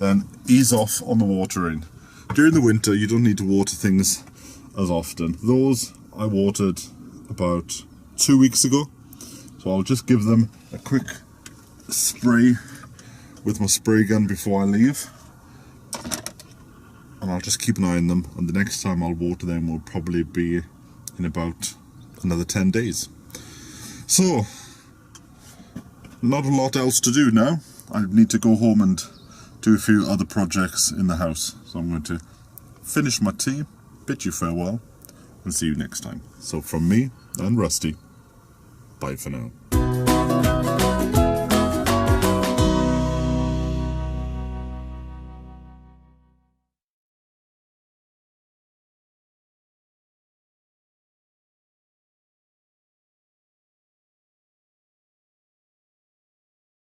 then ease off on the watering. During the winter, you don't need to water things as often. Those I watered about 2 weeks ago, so I'll just give them a quick spray with my spray gun before I leave. And I'll just keep an eye on them, and the next time I'll water them will probably be in about another 10 days. So, not a lot else to do now. I need to go home and do a few other projects in the house. So I'm going to finish my tea, bid you farewell, and see you next time. So from me and Rusty, bye for now.